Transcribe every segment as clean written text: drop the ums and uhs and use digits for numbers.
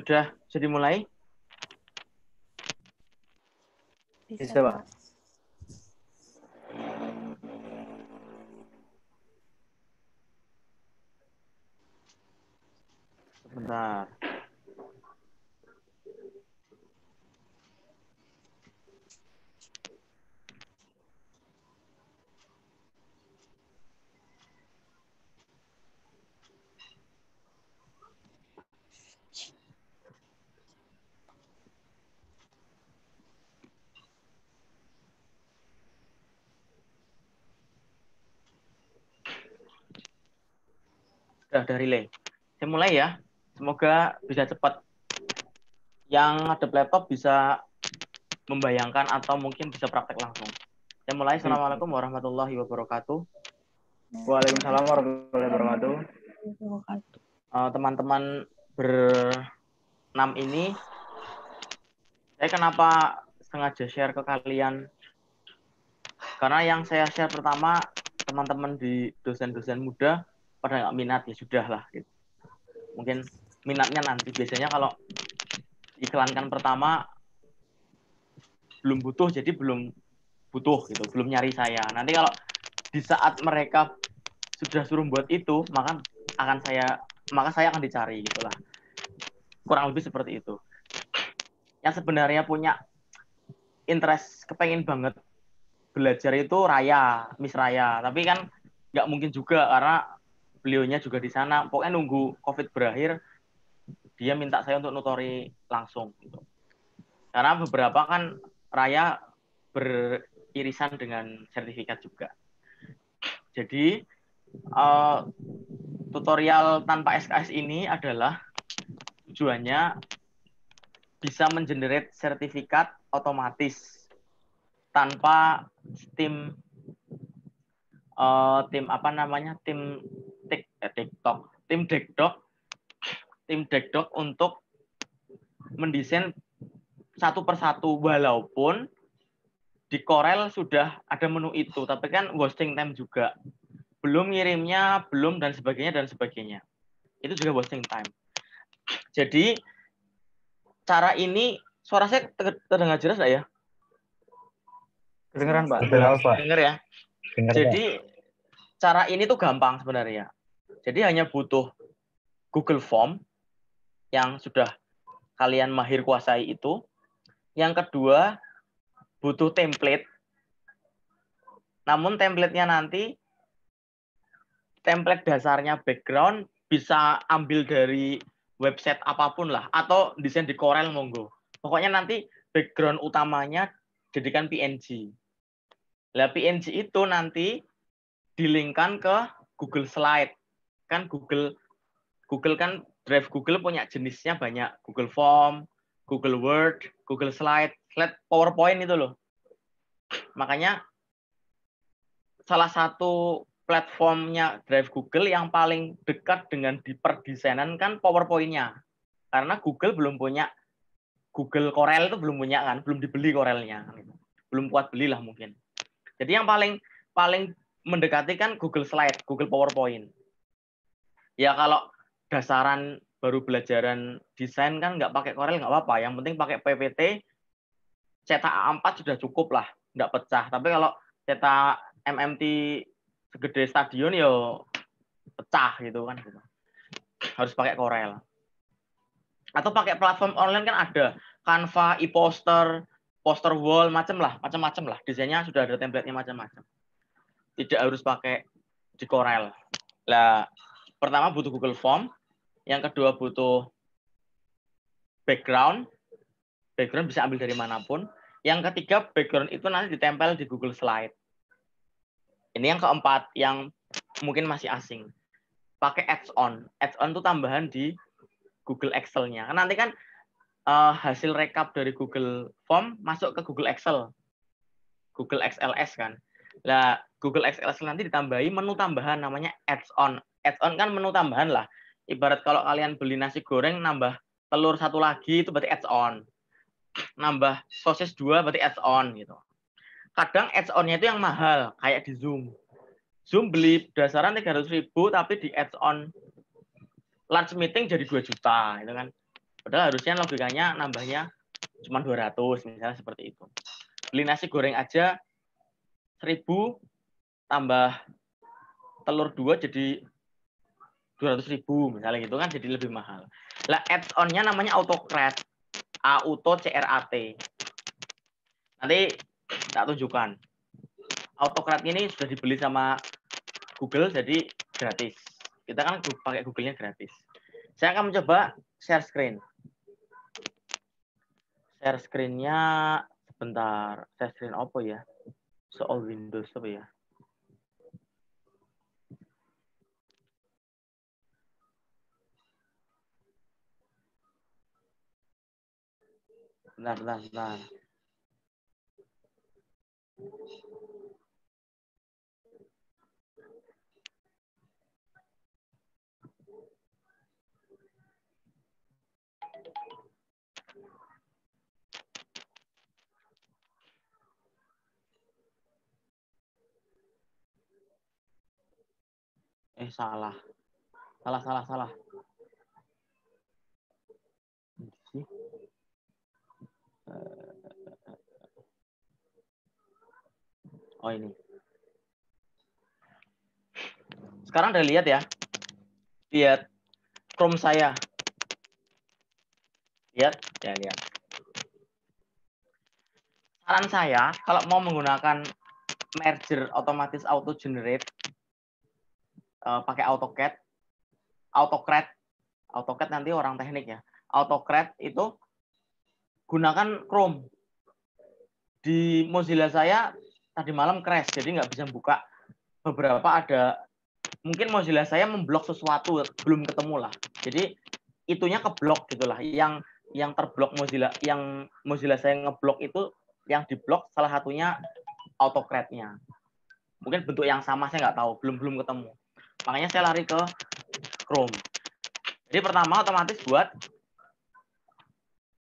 Sudah dimulai? Bisa, Pak. Sebentar. Sudah relay. Saya mulai ya. Semoga bisa cepat. Yang ada laptop bisa membayangkan atau mungkin bisa praktek langsung. Saya mulai. Assalamualaikum warahmatullahi wabarakatuh. Waalaikumsalam warahmatullahi wabarakatuh. Teman-teman berenam ini, saya kenapa sengaja share ke kalian? Karena yang saya share pertama, teman-teman di dosen-dosen muda pada nggak minat, ya sudah lah. Gitu. Mungkin minatnya nanti. Biasanya kalau iklankan pertama belum butuh, jadi belum butuh gitu, belum nyari saya. Nanti kalau di saat mereka sudah suruh buat itu, maka saya akan dicari gitulah. Kurang lebih seperti itu. Yang sebenarnya punya interest, kepengen banget belajar itu Miss Raya. Tapi kan nggak mungkin juga karena beliaunya juga di sana. Pokoknya nunggu COVID berakhir, dia minta saya untuk nutori langsung gitu. Karena beberapa kan Raya beririsan dengan sertifikat juga. Jadi tutorial tanpa SKS ini adalah tujuannya bisa mengenerate sertifikat otomatis tanpa tim Dekdok untuk mendesain satu persatu, walaupun di Corel sudah ada menu itu, tapi kan wasting time juga, belum ngirimnya, belum dan sebagainya. Itu juga wasting time. Jadi cara ini, suara saya terdengar jelas nggak ya? Kedengeran, Pak. Dengar ya. Jadi cara ini tuh gampang sebenarnya. Jadi hanya butuh Google Form yang sudah kalian mahir kuasai itu. Yang kedua, butuh template. Namun template-nya nanti, template dasarnya background bisa ambil dari website apapun lah. Atau desain di Corel monggo. Pokoknya nanti background utamanya jadikan PNG. Nah, PNG itu nanti dilingkan ke Google Slide. Kan Google kan drive Google punya jenisnya banyak. Google Form, Google Word, Google Slide PowerPoint itu loh. Makanya salah satu platformnya drive Google yang paling dekat dengan diperdesainan kan PowerPoint-nya. Karena Google belum punya, Google Corel itu belum punya kan, belum dibeli Corelnya. Belum kuat belilah mungkin. Jadi yang paling mendekati kan Google Slide, Google PowerPoint. Ya kalau dasaran baru belajaran desain kan nggak pakai Corel nggak apa-apa. Yang penting pakai PPT, cetak A4 sudah cukup lah, nggak pecah. Tapi kalau cetak MMT segede stadion ya pecah gitu kan. Harus pakai Corel. Atau pakai platform online kan ada. Canva, e-poster, poster wall, macam-macam lah. Desainnya sudah ada template-nya macam-macam. Tidak harus pakai di Corel. Lah, pertama butuh Google Form, yang kedua butuh background. Background bisa ambil dari manapun. Yang ketiga, background itu nanti ditempel di Google Slide. Ini yang keempat, yang mungkin masih asing. Pakai add-on. Add-on itu tambahan di Google Excel-nya. Nanti kan hasil rekap dari Google Form masuk ke Google Excel. Google XLS kan. Nah, Google XLS nanti ditambahi menu tambahan namanya add-on. Add-on kan menu tambahan lah. Ibarat kalau kalian beli nasi goreng nambah telur satu lagi itu berarti add-on. Nambah sosis 2 berarti add-on gitu. Kadang add-on-nya itu yang mahal, kayak di Zoom. Zoom beli dasaran 300.000 tapi di add-on lunch meeting jadi 2 juta gitu kan. Padahal harusnya logikanya nambahnya cuma 200, misalnya seperti itu. Beli nasi goreng aja 1.000 tambah telur 2 jadi 200.000 misalnya gitu kan, jadi lebih mahal. Lah add-on-nya namanya Autocrat. Auto CRAT. Nanti tak tunjukkan. Autocrat ini sudah dibeli sama Google jadi gratis. Kita kan pakai Google-nya gratis. Saya akan mencoba share screen. Share screen-nya sebentar. Share screen apa ya? Soal Windows apa ya? Bentar. Salah. Oh ini. Sekarang udah lihat ya. Lihat Chrome saya. Lihat. Saran saya kalau mau menggunakan merger otomatis auto generate pakai AutoCAD nanti orang teknik ya. AutoCAD itu gunakan Chrome. Di Mozilla saya tadi malam crash, jadi nggak bisa buka. Beberapa ada, mungkin Mozilla saya memblok sesuatu, belum ketemu lah. Jadi itunya keblok gitulah. Yang terblok Mozilla, yang Mozilla saya ngeblok itu, yang diblok salah satunya AutoCAD-nya. Mungkin bentuk yang sama saya nggak tahu, belum ketemu. Makanya saya lari ke Chrome. Jadi pertama otomatis buat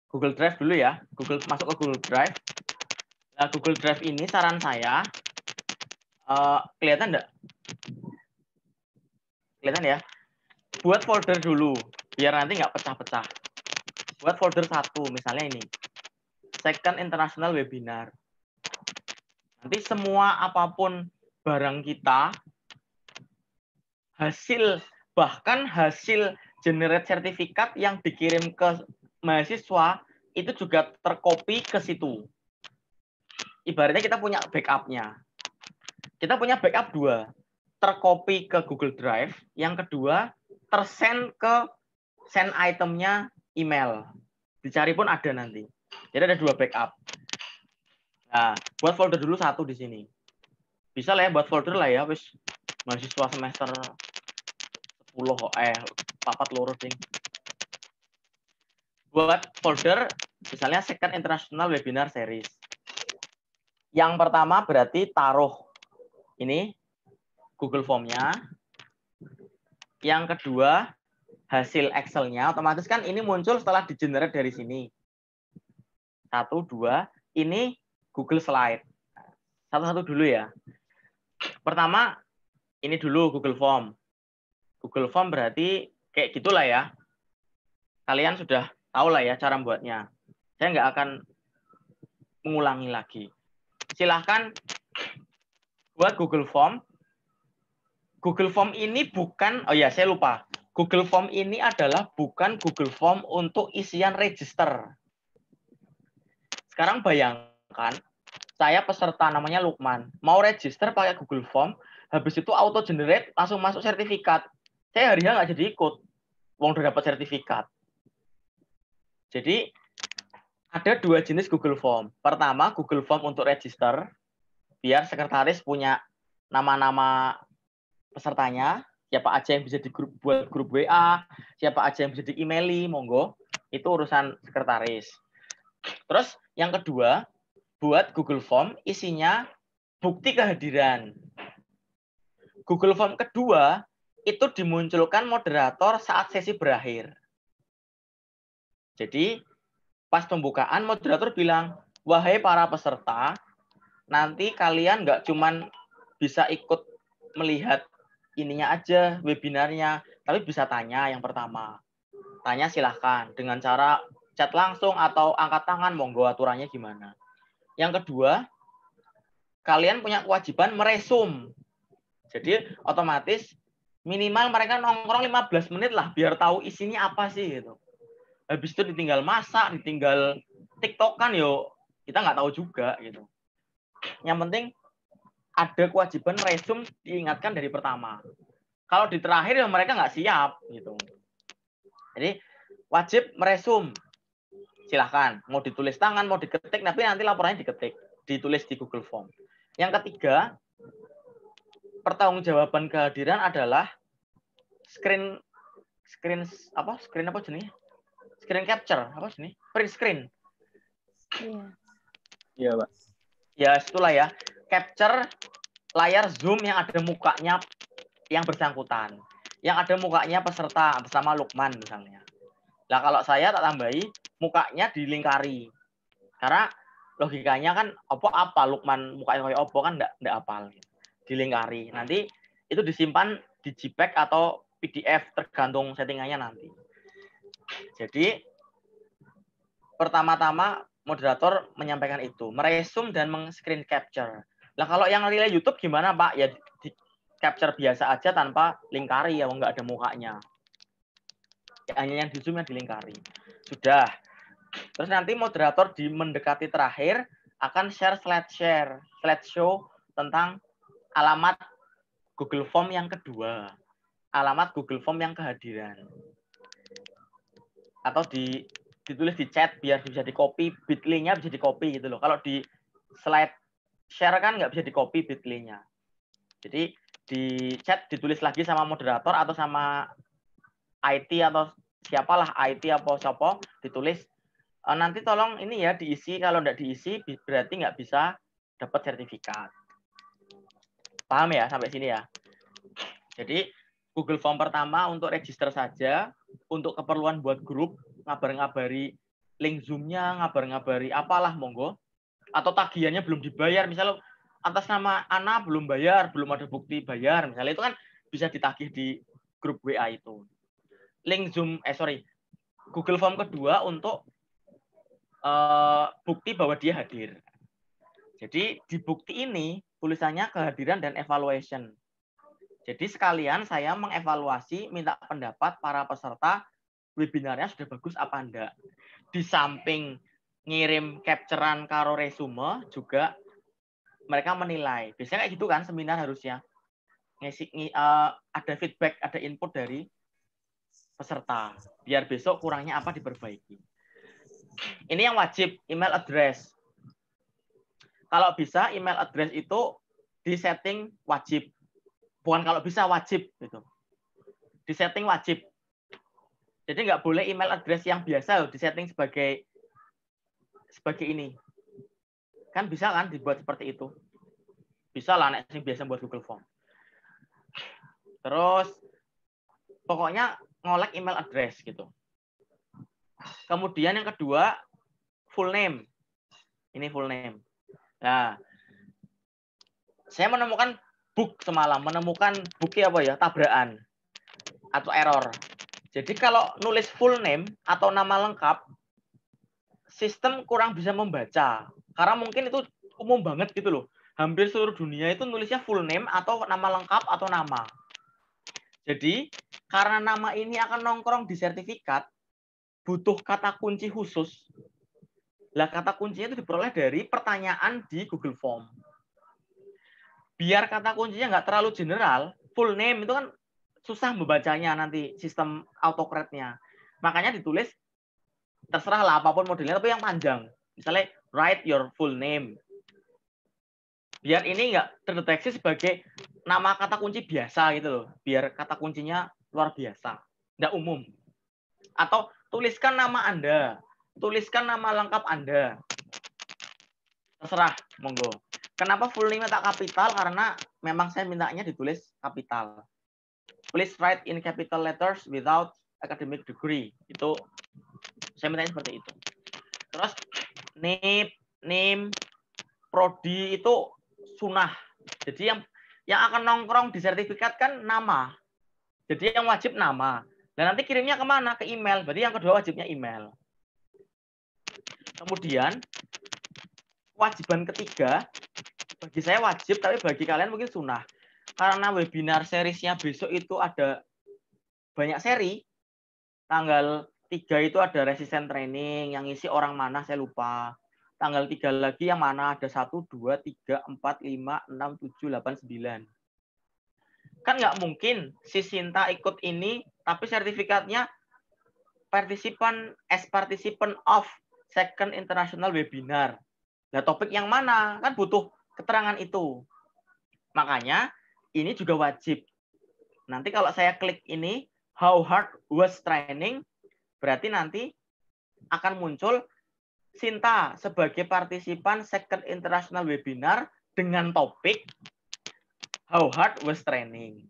Google Drive dulu ya. Masuk ke Google Drive. Nah, Google Drive ini saran saya, kelihatan enggak? Kelihatan ya? Buat folder dulu, biar nanti nggak pecah-pecah. Buat folder 1, misalnya ini. Second International Webinar. Nanti semua apapun barang kita, bahkan hasil generate sertifikat yang dikirim ke mahasiswa, itu juga tercopy ke situ. Ibaratnya kita punya backup-nya. Kita punya backup 2. Tercopy ke Google Drive. Yang kedua, tersend ke send itemnya email. Dicari pun ada nanti. Jadi ada 2 backup. Nah, buat folder dulu 1 di sini. Bisa lah ya buat folder lah ya, wis mahasiswa semester 10 papat loro ding. Buat folder misalnya Second International Webinar Series. Yang pertama berarti taruh ini Google Form-nya. Yang kedua hasil Excel-nya, otomatis kan ini muncul setelah di-generate dari sini. 1, 2, ini Google Slide. Satu-satu dulu ya. Pertama, ini dulu Google Form. Google Form berarti kayak gitulah ya. Kalian sudah tahu lah ya cara membuatnya. Saya nggak akan mengulangi lagi. Silahkan buat Google Form. Google Form ini bukan, oh ya saya lupa. Google Form ini adalah bukan Google Form untuk isian register. Sekarang bayangkan, saya peserta namanya Lukman. Mau register pakai Google Form, habis itu auto generate, langsung masuk sertifikat. Saya hari-hari nggak jadi ikut. Wong udah dapat sertifikat. Jadi, ada 2 jenis Google Form. Pertama, Google Form untuk register, biar sekretaris punya nama-nama pesertanya, siapa aja yang bisa buat grup WA, siapa aja yang bisa di-emaili, monggo. Itu urusan sekretaris. Terus yang kedua, buat Google Form isinya bukti kehadiran. Google Form kedua itu dimunculkan moderator saat sesi berakhir. Jadi pas pembukaan moderator bilang, wahai para peserta, nanti kalian nggak cuman bisa ikut melihat ininya aja, webinarnya, tapi bisa tanya yang pertama. tanya silahkan. Dengan cara chat langsung atau angkat tangan, monggo aturannya gimana. Yang kedua, kalian punya kewajiban meresum. Jadi otomatis minimal mereka nongkrong 15 menit lah biar tahu isinya apa sih gitu. Habis itu ditinggal masak, ditinggal TikTok-kan yo kita nggak tahu juga gitu. Yang penting ada kewajiban resum diingatkan dari pertama. Kalau di terakhir ya mereka nggak siap gitu. Jadi wajib meresum. Silahkan mau ditulis tangan, mau diketik, tapi nanti laporannya diketik, ditulis di Google Form. Yang ketiga, pertanggungjawaban kehadiran adalah screen apa jenis? Screen capture apa jenis? Print screen. Iya. Iya, Pak. Ya, itulah ya. Capture layar Zoom yang ada mukanya yang bersangkutan. Yang ada mukanya peserta bersama Lukman misalnya. Nah, kalau saya tak tambahi mukanya dilingkari. Karena logikanya kan apa Lukman mukanya kayak opo kan enggak hafal. Dilingkari. Nanti itu disimpan di JPEG atau PDF tergantung settingannya nanti. Jadi pertama-tama moderator menyampaikan itu, meresum dan meng-screen capture. Lah kalau yang relay YouTube gimana Pak? Ya di capture biasa aja tanpa lingkari ya, nggak ada mukanya. Ya, hanya yang di zoom yang dilingkari. Sudah. Terus nanti moderator di mendekati terakhir akan share slideshow tentang alamat Google Form yang kedua. Alamat Google Form yang kehadiran. Atau ditulis di chat biar bisa di-copy, bit.ly-nya bisa di-copy gitu loh. Kalau di slide share kan nggak bisa di-copy bit.ly-nya. Jadi di chat ditulis lagi sama moderator atau sama IT atau siapalah IT apa siapa ditulis nanti tolong ini ya diisi, kalau nggak diisi berarti nggak bisa dapat sertifikat. Paham ya sampai sini ya? Jadi Google Form pertama untuk register saja, untuk keperluan buat grup, ngabar-ngabari link Zoom-nya, ngabar-ngabari apalah monggo. Atau tagihannya belum dibayar, misalnya atas nama Ana belum bayar, belum ada bukti bayar, misalnya itu kan bisa ditagih di grup WA itu. Link Zoom, Google Form kedua untuk bukti bahwa dia hadir. Jadi di bukti ini tulisannya kehadiran dan evaluation. Jadi sekalian saya mengevaluasi, minta pendapat para peserta webinarnya sudah bagus apa enggak. Di samping ngirim capturean karo resume juga mereka menilai. Biasanya kayak gitu kan seminar harusnya. Ada feedback, ada input dari peserta. Biar besok kurangnya apa diperbaiki. Ini yang wajib, email address. Kalau bisa email address itu disetting wajib. Bukan kalau bisa wajib gitu. Disetting wajib. Jadi nggak boleh email address yang biasa disetting sebagai ini. Kan bisa kan dibuat seperti itu. Bisa lah nek sing biasa buat Google Form. Terus pokoknya ngolek email address gitu. Kemudian yang kedua full name. Ini full name. Nah, saya menemukan bug semalam, menemukan bukti apa ya? Tabrakan atau error. Jadi kalau nulis full name atau nama lengkap, sistem kurang bisa membaca. Karena mungkin itu umum banget gitu loh. Hampir seluruh dunia itu nulisnya full name atau nama lengkap atau nama. Jadi karena nama ini akan nongkrong di sertifikat, butuh kata kunci khusus. Lah kata kuncinya itu diperoleh dari pertanyaan di Google Form. Biar kata kuncinya nggak terlalu general, full name itu kan susah membacanya nanti sistem autocorrect-nya. Makanya ditulis terserah lah apapun modelnya, tapi yang panjang. Misalnya write your full name. Biar ini nggak terdeteksi sebagai nama kata kunci biasa gitu loh. Biar kata kuncinya luar biasa, nggak umum. Atau tuliskan nama Anda, tuliskan nama lengkap Anda. Terserah, monggo. Kenapa full name tak kapital? Karena memang saya mintanya ditulis kapital. Please write in capital letters without academic degree. Itu saya mintanya seperti itu. Terus name, prodi itu sunnah. Jadi yang akan nongkrong di sertifikat kan nama. Jadi yang wajib nama. Dan nanti kirimnya kemana? Ke email. Berarti yang kedua wajibnya email. Kemudian, kewajiban ketiga, bagi saya wajib, tapi bagi kalian mungkin sunnah. Karena webinar seriesnya besok itu ada banyak seri. Tanggal 3 itu ada resisten training, yang isi orang mana saya lupa. Tanggal 3 lagi yang mana ada 1, 2, 3, 4, 5, 6, 7, 8, 9. Kan nggak mungkin si Sinta ikut ini, tapi sertifikatnya participant of second international webinar. Nah, topik yang mana? Kan butuh keterangan itu. Makanya ini juga wajib. Nanti kalau saya klik ini, how hard was training, berarti nanti akan muncul Sinta sebagai partisipan second international webinar dengan topik how hard was training.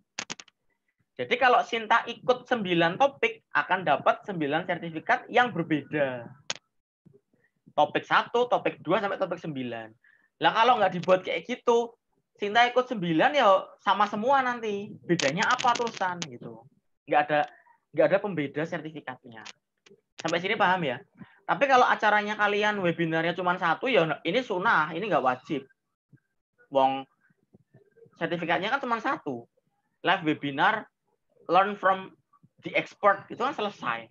Jadi kalau Sinta ikut 9 topik, akan dapat 9 sertifikat yang berbeda. Topik 1, topik 2, sampai topik 9. Lah kalau nggak dibuat kayak gitu, Sinta ikut 9 ya sama semua nanti. Bedanya apa terusan gitu. Nggak ada pembeda sertifikatnya. Sampai sini paham ya? Tapi kalau acaranya kalian webinarnya cuma 1, ya ini sunnah, ini nggak wajib. Wong sertifikatnya kan cuma 1. Live webinar, learn from the expert, itu kan selesai.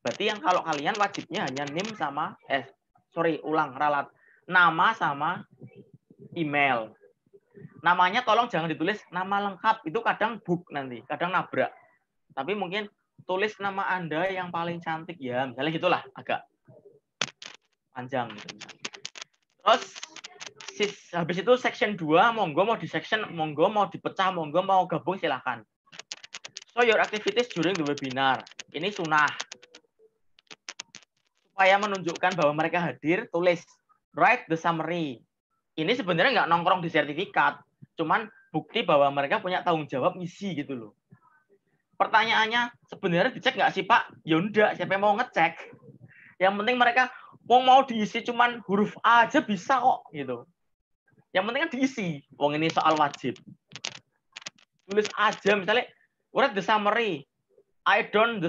Berarti yang kalau kalian wajibnya hanya NIM sama ralat. Nama sama email. Namanya tolong jangan ditulis nama lengkap, itu kadang bug nanti, kadang nabrak. Tapi mungkin tulis nama Anda yang paling cantik ya, misalnya gitulah, agak panjang gitu. Terus habis itu section 2, monggo mau di section, monggo mau dipecah, monggo mau gabung silahkan. So your activities during the webinar. Ini sunnah. Supaya menunjukkan bahwa mereka hadir, tulis write the summary. Ini sebenarnya nggak nongkrong di sertifikat, cuman bukti bahwa mereka punya tanggung jawab ngisi gitu loh. Pertanyaannya, sebenarnya dicek nggak sih Pak? Ya enggak, siapa yang mau ngecek? Yang penting mereka mau diisi cuman huruf A aja bisa kok gitu. Yang penting kan diisi. Wong ini soal wajib. Tulis aja misalnya write the summary. I don't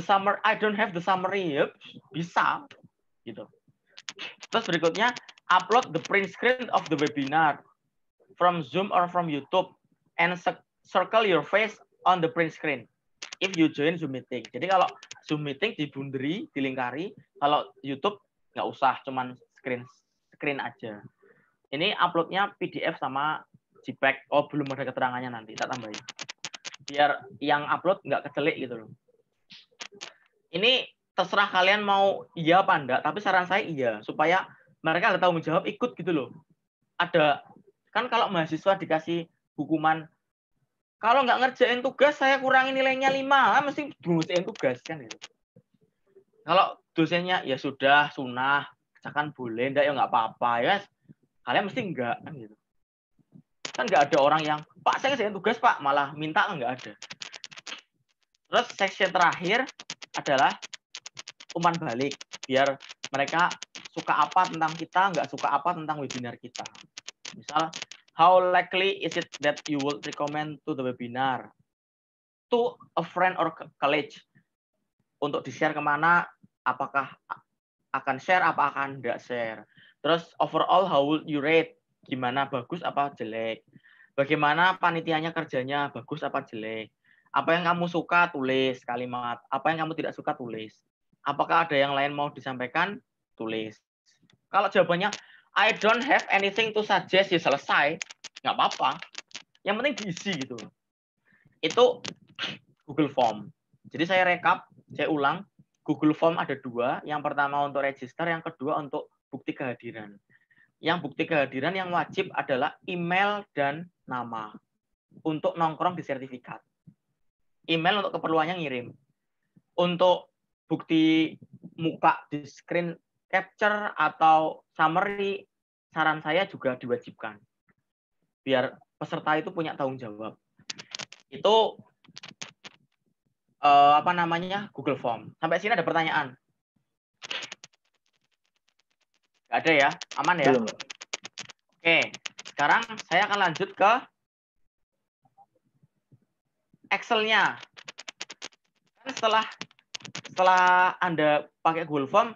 have the summary. Yep, bisa gitu. Terus berikutnya upload the print screen of the webinar from Zoom or from YouTube and circle your face on the print screen if you join Zoom meeting. Jadi kalau Zoom meeting dibunderi, dilingkari, kalau YouTube nggak usah, cuman screen aja. Ini uploadnya PDF sama JPEG. Oh, belum ada keterangannya, nanti tak tambahin. Biar yang upload nggak kecelik gitu loh. Ini terserah kalian mau iya apa enggak, tapi saran saya iya, supaya mereka ada tanggung jawab ikut gitu loh. Ada, kan kalau mahasiswa dikasih hukuman, kalau nggak ngerjain tugas saya kurangi nilainya 5, mesti ngerjain tugas kan gitu. Kalau dosennya ya sudah sunnah, misalkan boleh, enggak ya nggak apa-apa ya. Kalian mesti enggak kan gitu. Kan nggak ada orang yang, Pak saya ngerjain tugas Pak, malah minta, kan nggak ada. Terus section terakhir adalah umpan balik, biar mereka suka apa tentang kita, nggak suka apa tentang webinar kita. Misal, how likely is it that you would recommend to the webinar to a friend or colleague? Untuk di-share kemana, apakah akan share, apa akan nggak share. Terus overall, how would you rate? Gimana, bagus apa jelek? Bagaimana panitianya kerjanya, bagus apa jelek? Apa yang kamu suka, tulis kalimat. Apa yang kamu tidak suka, tulis. Apakah ada yang lain mau disampaikan, tulis. Kalau jawabannya, I don't have anything to suggest, ya selesai. Nggak apa-apa. Yang penting diisi gitu. Itu Google Form. Jadi saya rekap, saya ulang. Google Form ada 2. Yang pertama untuk register, yang kedua untuk bukti kehadiran. Yang bukti kehadiran yang wajib adalah email dan nama. Untuk nongkrong di sertifikat. Email untuk keperluannya ngirim. Untuk bukti muka di screen capture atau summary, saran saya juga diwajibkan. Biar peserta itu punya tanggung jawab. Itu Google Form. Sampai sini ada pertanyaan? Nggak ada ya? Aman ya? Belum. Oke, sekarang saya akan lanjut ke Excel-nya. setelah Anda pakai Google Form,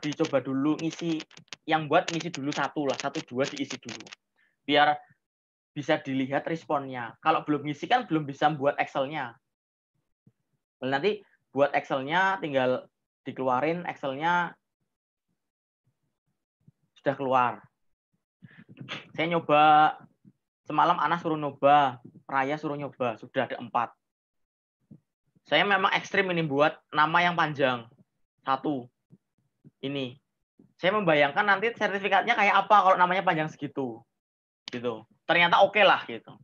dicoba dulu ngisi, yang buat ngisi dulu satu dua diisi dulu. Biar bisa dilihat responnya. Kalau belum ngisi kan belum bisa buat Excel-nya. Nanti buat Excel-nya tinggal dikeluarin, Excel-nya sudah keluar. Saya nyoba, semalam Ana suruh nyoba, Raya suruh nyoba, sudah ada 4. Saya memang ekstrim ini buat nama yang panjang. 1. Ini. Saya membayangkan nanti sertifikatnya kayak apa kalau namanya panjang segitu. Gitu. Ternyata oke lah gitu.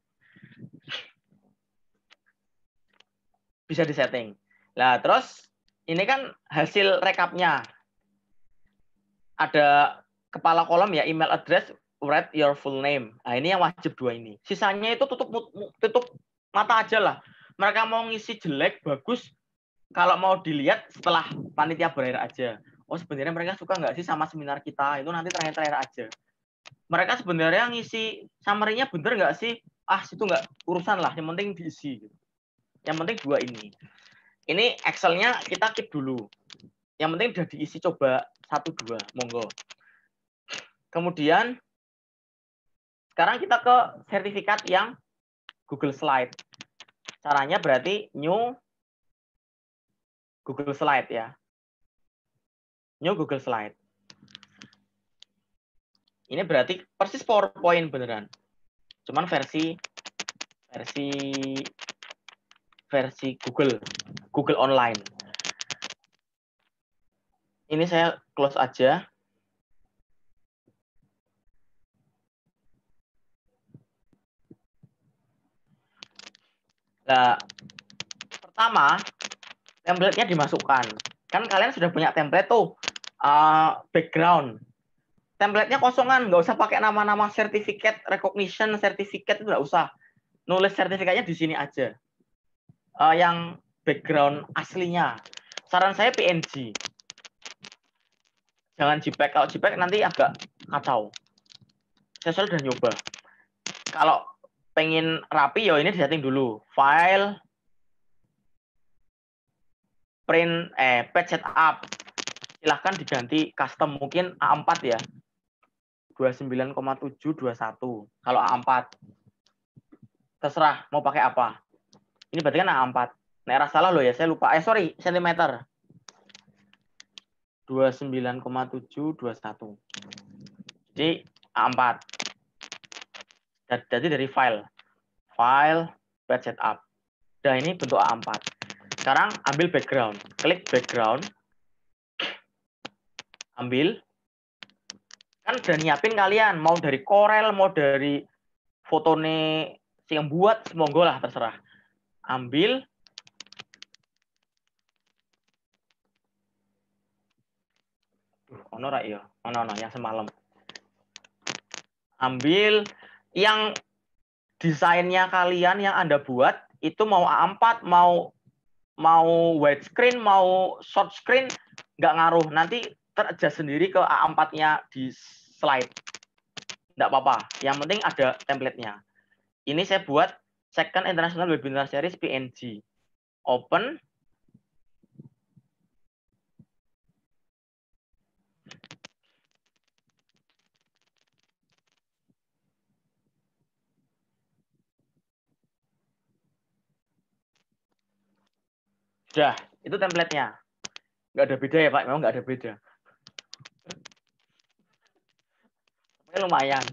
Bisa disetting. Nah, terus ini kan hasil rekapnya. Ada kepala kolom ya, email address, write your full name. Nah, ini yang wajib 2 ini. Sisanya itu tutup mata aja lah. Mereka mau ngisi jelek, bagus, kalau mau dilihat setelah panitia berakhir aja. Oh, sebenarnya mereka suka nggak sih sama seminar kita? Itu nanti terakhir-terakhir aja. Mereka sebenarnya ngisi summary-nya bener nggak sih? Situ nggak urusan lah. Yang penting diisi. Yang penting 2 ini. Ini Excel-nya kita keep dulu. Yang penting udah diisi coba 1-2. Monggo. Kemudian sekarang kita ke sertifikat yang Google Slide. Caranya berarti new Google Slide ya. New Google Slide. Ini berarti persis PowerPoint beneran. Cuman versi Google Online. Ini saya close aja. Nah, pertama template-nya dimasukkan. Kan kalian sudah punya template tuh, background. Template-nya kosongan, nggak usah pakai nama-nama certificate, recognition, certificate itu nggak usah. Nulis sertifikatnya di sini aja. Yang background aslinya. Saran saya PNG. Jangan JPEG. Kalau JPEG nanti agak kacau. Saya sudah nyoba. Kalau pengen rapi ya ini disetting dulu. File, print, page setup. Silahkan diganti custom, mungkin A4 ya. 29,721 kalau A4. Terserah mau pakai apa. Ini berarti kan A4. Nah, salah loh ya, saya lupa. Sorry, sentimeter. 29,721. Jadi A4. Jadi dari file, page setup. Nah, ini bentuk A4. Sekarang ambil background. Klik background. Ambil. Kan udah nyiapin kalian. Mau dari Corel, mau dari fotone yang buat, monggo lah terserah. Ambil. Ono ra ya? Ono yang semalam. Ambil yang desainnya kalian yang Anda buat, itu mau A4, mau widescreen, mau short screen, nggak ngaruh. Nanti teradjust sendiri ke A4-nya di slide. Nggak apa-apa. Yang penting ada template-nya. Ini saya buat Second International Webinar Series PNG. Open. Sudah, itu template-nya. Nggak ada beda ya, Pak? Memang nggak ada beda. Tapi lumayan.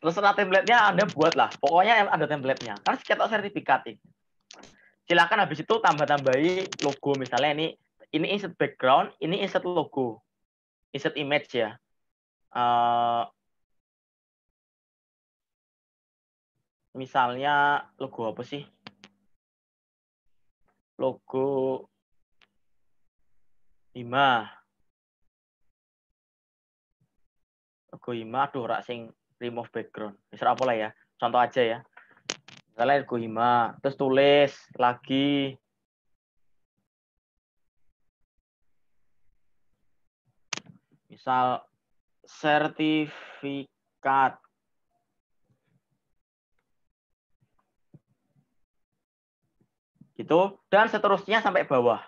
Terus setelah template-nya Anda buatlah. Pokoknya ada template-nya. Kan cetak sertifikat ini. Silakan habis itu tambah-tambahi logo. Misalnya ini insert background, ini insert logo. Insert image ya. Misalnya logo apa sih? Logo Hima. Logo Hima, aduh rak sing remove background. Misal apa lah ya? Contoh aja ya. Misalnya logo Hima, terus tulis lagi misal sertifikat Gitu. Dan seterusnya sampai bawah.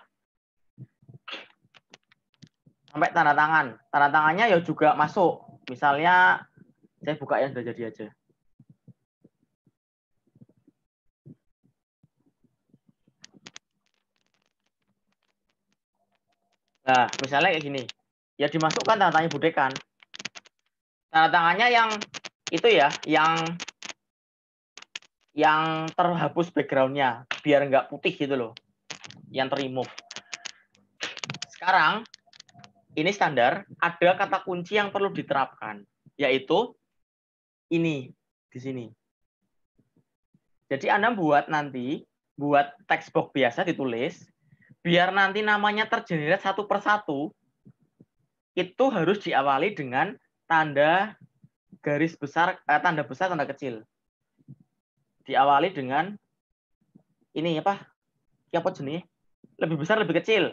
Sampai tanda tangan. Tanda tangannya ya juga masuk. Misalnya, saya buka yang sudah jadi aja. Nah, misalnya kayak gini. Ya dimasukkan tanda tangannya Budekan. Tanda tangannya yang itu ya, yang terhapus background-nya. Biar nggak putih gitu loh. Yang ter-remove. Sekarang, ini standar, ada kata kunci yang perlu diterapkan. Yaitu ini, di sini. Jadi Anda buat text box biasa ditulis, biar nanti namanya tergenerate satu persatu, itu harus diawali dengan tanda garis besar, tanda besar, tanda kecil. Diawali dengan ini apa jenis? Lebih besar, lebih kecil.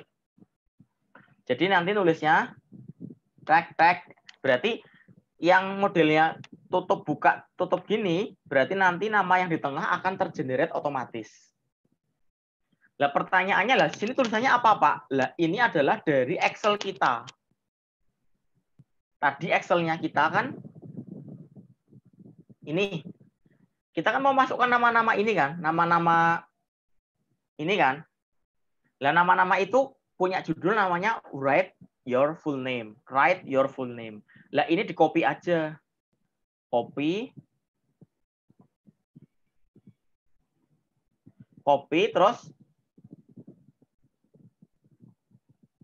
Jadi nanti nulisnya tag, berarti yang modelnya tutup buka tutup gini, berarti nanti nama yang di tengah akan tergenerate otomatis. Lah pertanyaannya lah, sini tulisannya apa Pak? Lah ini adalah dari Excel kita. Tadi Excel-nya kita kan ini. Kita kan mau masukkan nama-nama ini kan, nama-nama ini kan. Lah nama-nama itu punya judul namanya Write Your Full Name. Write Your Full Name. Lah ini di copy aja. Copy terus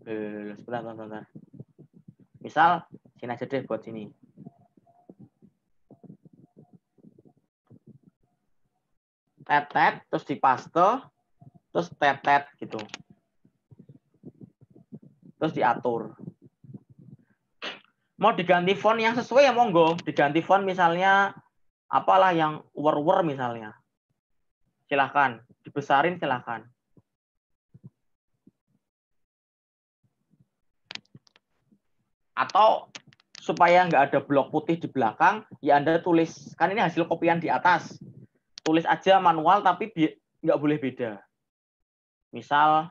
sebentar. Misal sini aja deh buat sini. Tet terus dipaste, terus tet gitu. Terus diatur. Mau diganti font yang sesuai ya monggo, diganti font misalnya apalah yang war misalnya. Silahkan, dibesarin silahkan. Atau supaya nggak ada blok putih di belakang, ya Anda tulis, kan ini hasil kopian di atas. Tulis aja manual tapi nggak boleh beda. Misal,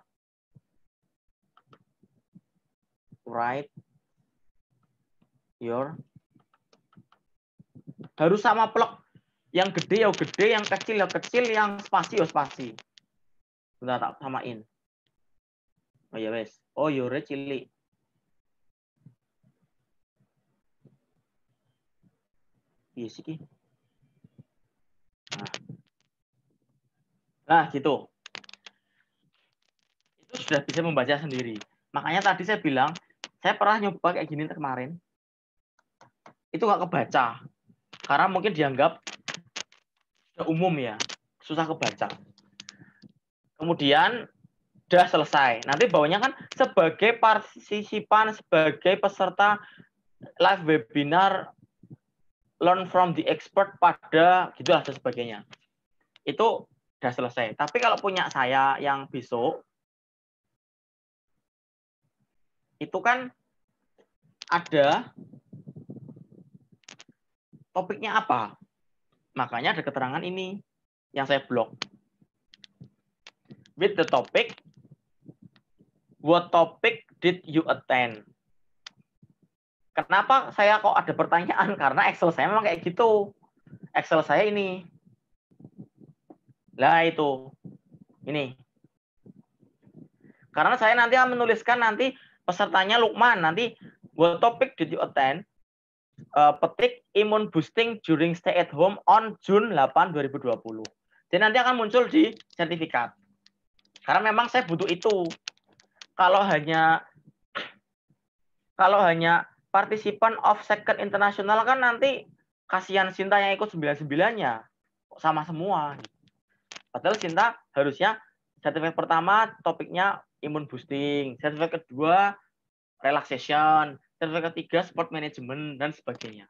write your, harus sama plek. Yang gede ya gede, yang kecil ya kecil, yang spasi ya spasi. Bentar tak samain. Oh ya wes. Oh yore cilik. Iya sih. Nah, gitu. Itu sudah bisa membaca sendiri. Makanya tadi saya bilang, saya pernah nyoba kayak gini kemarin. Itu nggak kebaca. Karena mungkin dianggap umum ya. Susah kebaca. Kemudian sudah selesai. Nanti bawahnya kan sebagai partisipan, sebagai peserta live webinar learn from the expert pada gitulah dan sebagainya. Itu sudah selesai. Tapi kalau punya saya yang besok, itu kan ada topiknya apa. Makanya ada keterangan ini yang saya blok. With the topic, what topic did you attend? Kenapa saya kok ada pertanyaan? Karena Excel saya memang kayak gitu. Excel saya ini. Lah itu. Ini. Karena saya nanti akan menuliskan nanti pesertanya Lukman. Nanti what topic did you attend? Petik immune boosting during stay at home on June 8, 2020. Jadi nanti akan muncul di sertifikat. Karena memang saya butuh itu. Kalau hanya partisipan of second international kan nanti kasihan Sinta yang ikut 99-nya. Sama semua. Padahal Sinta harusnya sertifikat pertama topiknya immune boosting, sertifikat kedua relaxation, sertifikat ketiga sport management dan sebagainya.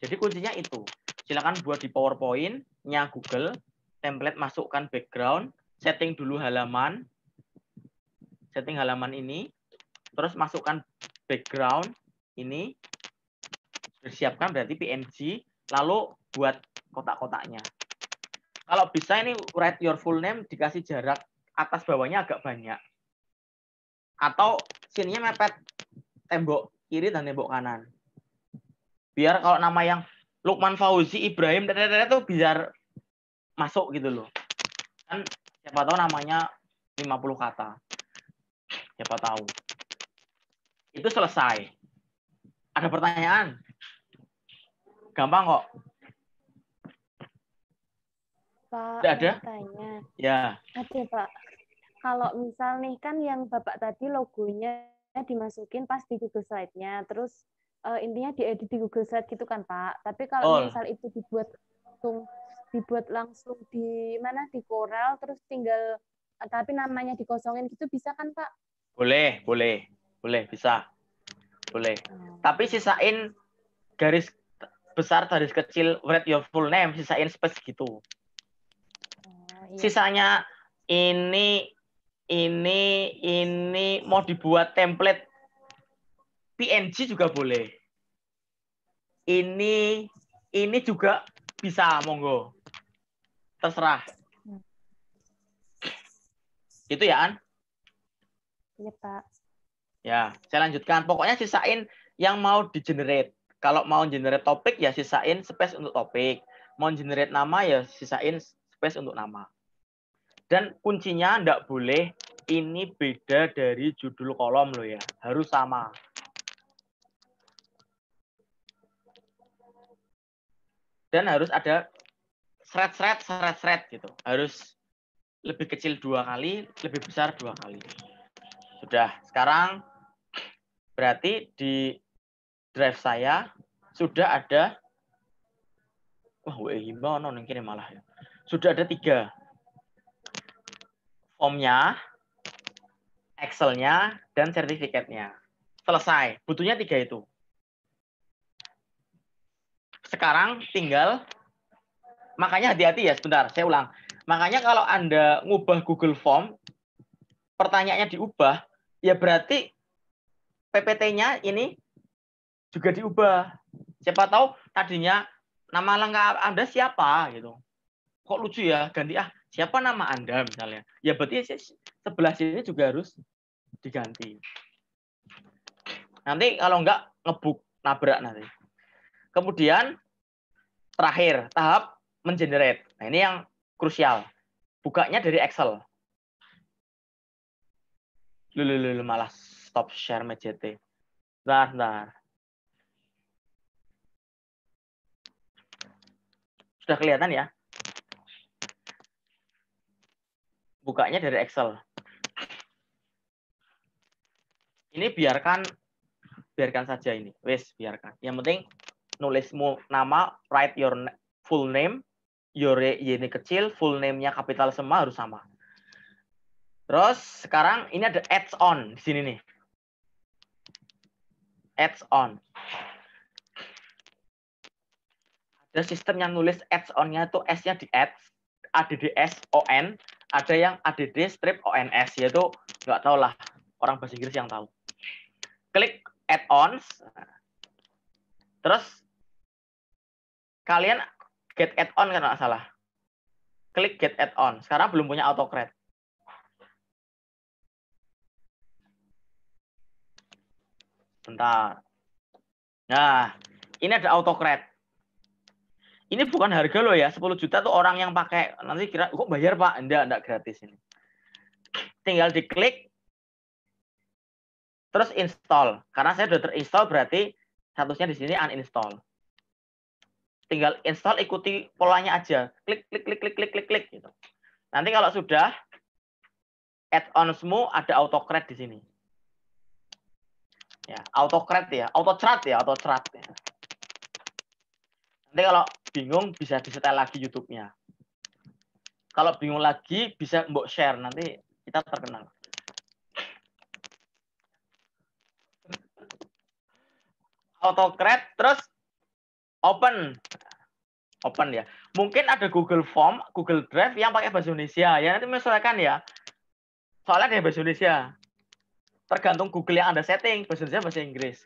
Jadi kuncinya itu. Silakan buat di PowerPoint-nya Google, template masukkan background, setting dulu halaman, setting halaman ini, terus masukkan background ini, sudah disiapkan berarti PNG, lalu buat kotak-kotaknya. Kalau bisa ini write your full name dikasih jarak atas bawahnya agak banyak. Atau sininya mepet tembok kiri dan tembok kanan. Biar kalau nama yang Lukman Fauzi Ibrahim itu biar masuk gitu loh. Kan siapa tahu namanya 50 kata. Siapa tahu. Itu selesai. Ada pertanyaan? Gampang kok. Pak, Tidak ada? mau tanya. Ya. Ada, Pak. Kalau misal nih kan yang Bapak tadi logonya dimasukin pas di Google Slide-nya, terus intinya diedit di Google Slide gitu kan, Pak. Tapi kalau misal itu dibuat langsung di mana di Corel, terus tinggal tapi namanya dikosongin gitu bisa kan, Pak? Boleh, bisa. Boleh. Tapi sisain garis besar, garis kecil, write your full name, sisain space gitu. Iya. Sisanya ini mau dibuat template PNG juga boleh. Ini juga bisa, monggo. Terserah. Gitu ya, An? Iya, Pak. Ya, saya lanjutkan. Pokoknya sisain yang mau di-generate. Kalau mau generate topik, ya sisain space untuk topik. Mau generate nama, ya sisain space untuk nama. Dan kuncinya enggak boleh ini beda dari judul kolom loh ya. Harus sama. Dan harus ada seret gitu. Harus lebih kecil 2 kali, lebih besar 2 kali. Sudah. Sekarang berarti di drive saya sudah ada malah ya. Sudah ada 3. Formnya, Excel-nya, dan sertifikatnya. Selesai. Butuhnya 3 itu. Sekarang tinggal, makanya hati-hati ya, sebentar, saya ulang. Makanya kalau Anda ngubah Google Form, pertanyaannya diubah, ya berarti PPT-nya ini juga diubah. Siapa tahu tadinya nama lengkap Anda siapa gitu. Kok lucu ya, ganti siapa nama Anda misalnya. Ya berarti sebelah sini juga harus diganti. Nanti kalau enggak ngebuk, nabrak nanti. Kemudian terakhir, tahap mengenerate. Nah, ini yang krusial. Bukanya dari Excel. Malah stop share MJT. Bentar. Sudah kelihatan ya? Bukanya dari Excel. Ini biarkan saja ini. Wes, biarkan. Yang penting nulismu nama, write your full name, your ini kecil, full name-nya kapital semua harus sama. Terus sekarang ini ada adds on di sini nih. Adds on. Ada sistem yang nulis adds on-nya itu S-nya di adds, ADDS ON, ada yang ADD strip ONS, yaitu nggak tahu lah orang bahasa Inggris yang tahu. Klik add-ons. Terus kalian get add-on kan nggak salah. Klik get add-on. Sekarang belum punya AutoCAD. Bentar. Nah, ini ada AutoCAD. Ini bukan harga loh ya, 10 juta tuh orang yang pakai nanti kira kok bayar Pak? Enggak gratis ini. Tinggal diklik terus install. Karena saya sudah terinstall berarti statusnya di sini uninstall. Tinggal install, ikuti polanya aja. Klik gitu. Nanti kalau sudah add-onsmu ada AutoCAD di sini. Ya, AutoCAD ya, AutoCAD ya. Nanti kalau bingung bisa disetel lagi YouTube-nya. Kalau bingung lagi bisa mbok share, nanti kita terkenal. AutoCAD terus open ya. Mungkin ada Google Form, Google Drive yang pakai bahasa Indonesia. Ya nanti menyesuaikan ya. Soalnya ada bahasa Indonesia. Tergantung Google yang Anda setting, bahasa Indonesia, bahasa Inggris.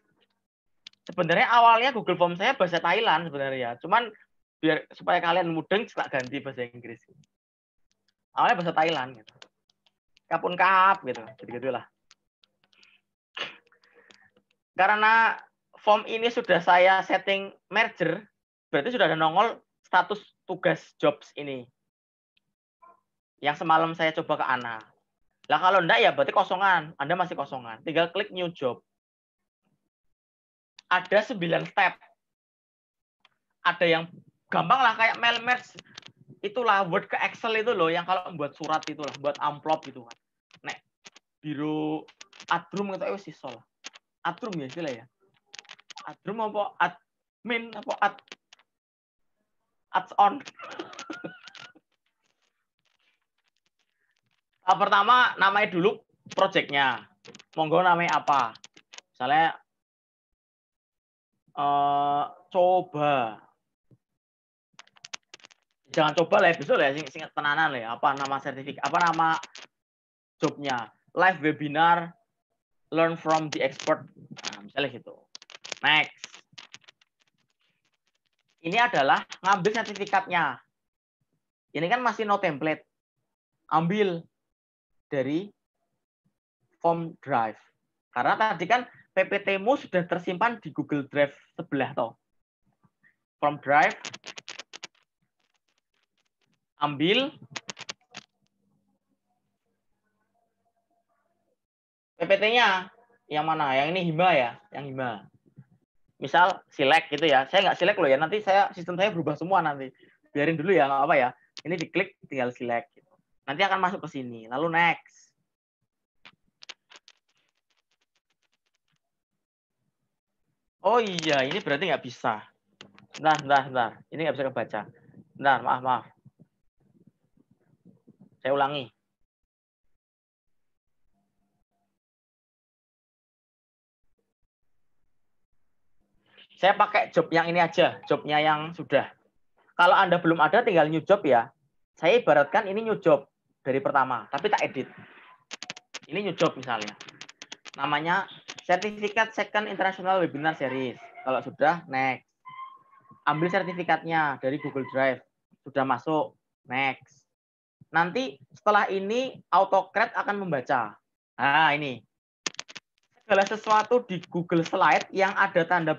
Sebenarnya awalnya Google Form saya bahasa Thailand sebenarnya. Cuman biar supaya kalian mudeng tak ganti bahasa Inggris. Awalnya bahasa Thailand gitu. Kapun kap gitu, gitu-gitulah. Karena form ini sudah saya setting merger, berarti sudah ada nongol status tugas jobs ini. Yang semalam saya coba ke Ana. Lah kalau enggak ya berarti kosongan. Anda masih kosongan. Tinggal klik new job. Ada 9 step. Ada yang gampang lah kayak mail merge. Itulah Word ke Excel itu loh yang kalau buat surat itulah, buat amplop gitu kan. Nek biro adrum gitu sih sol. Adrum ya istilah ya. Adrum apa admin apa ads on. Pertama namanya dulu projectnya. Monggo namanya apa? Misalnya coba. Jangan coba lah besok lah sing tenanan lah. Apa nama sertifikat? Apa nama jobnya? Live webinar, learn from the expert. Nah, misalnya gitu. Next. Ini adalah ngambil sertifikatnya. Ini kan masih no template. Ambil dari form drive. Karena tadi kan PPT-mu sudah tersimpan di Google Drive sebelah toh. Form drive. Ambil PPT-nya. Yang mana? Yang ini Hima ya? Yang Hima. Misal select gitu ya. Saya nggak select loh ya. Nanti sistem saya berubah semua nanti. Biarin dulu ya, nggak apa ya. Ini diklik tinggal select. Gitu. Nanti akan masuk ke sini. Lalu next. Oh iya, ini berarti nggak bisa. Bentar. Ini nggak bisa kebaca. Bentar, maaf. Saya ulangi. Saya pakai job yang ini aja, jobnya yang sudah. Kalau Anda belum ada, tinggal new job ya. Saya ibaratkan ini new job dari pertama, tapi tak edit. Ini new job misalnya. Namanya Sertifikat Second International Webinar Series. Kalau sudah, next. Ambil sertifikatnya dari Google Drive. Sudah masuk, next. Nanti setelah ini AutoCAD akan membaca. Nah, ini. Segala sesuatu di Google Slide yang ada tanda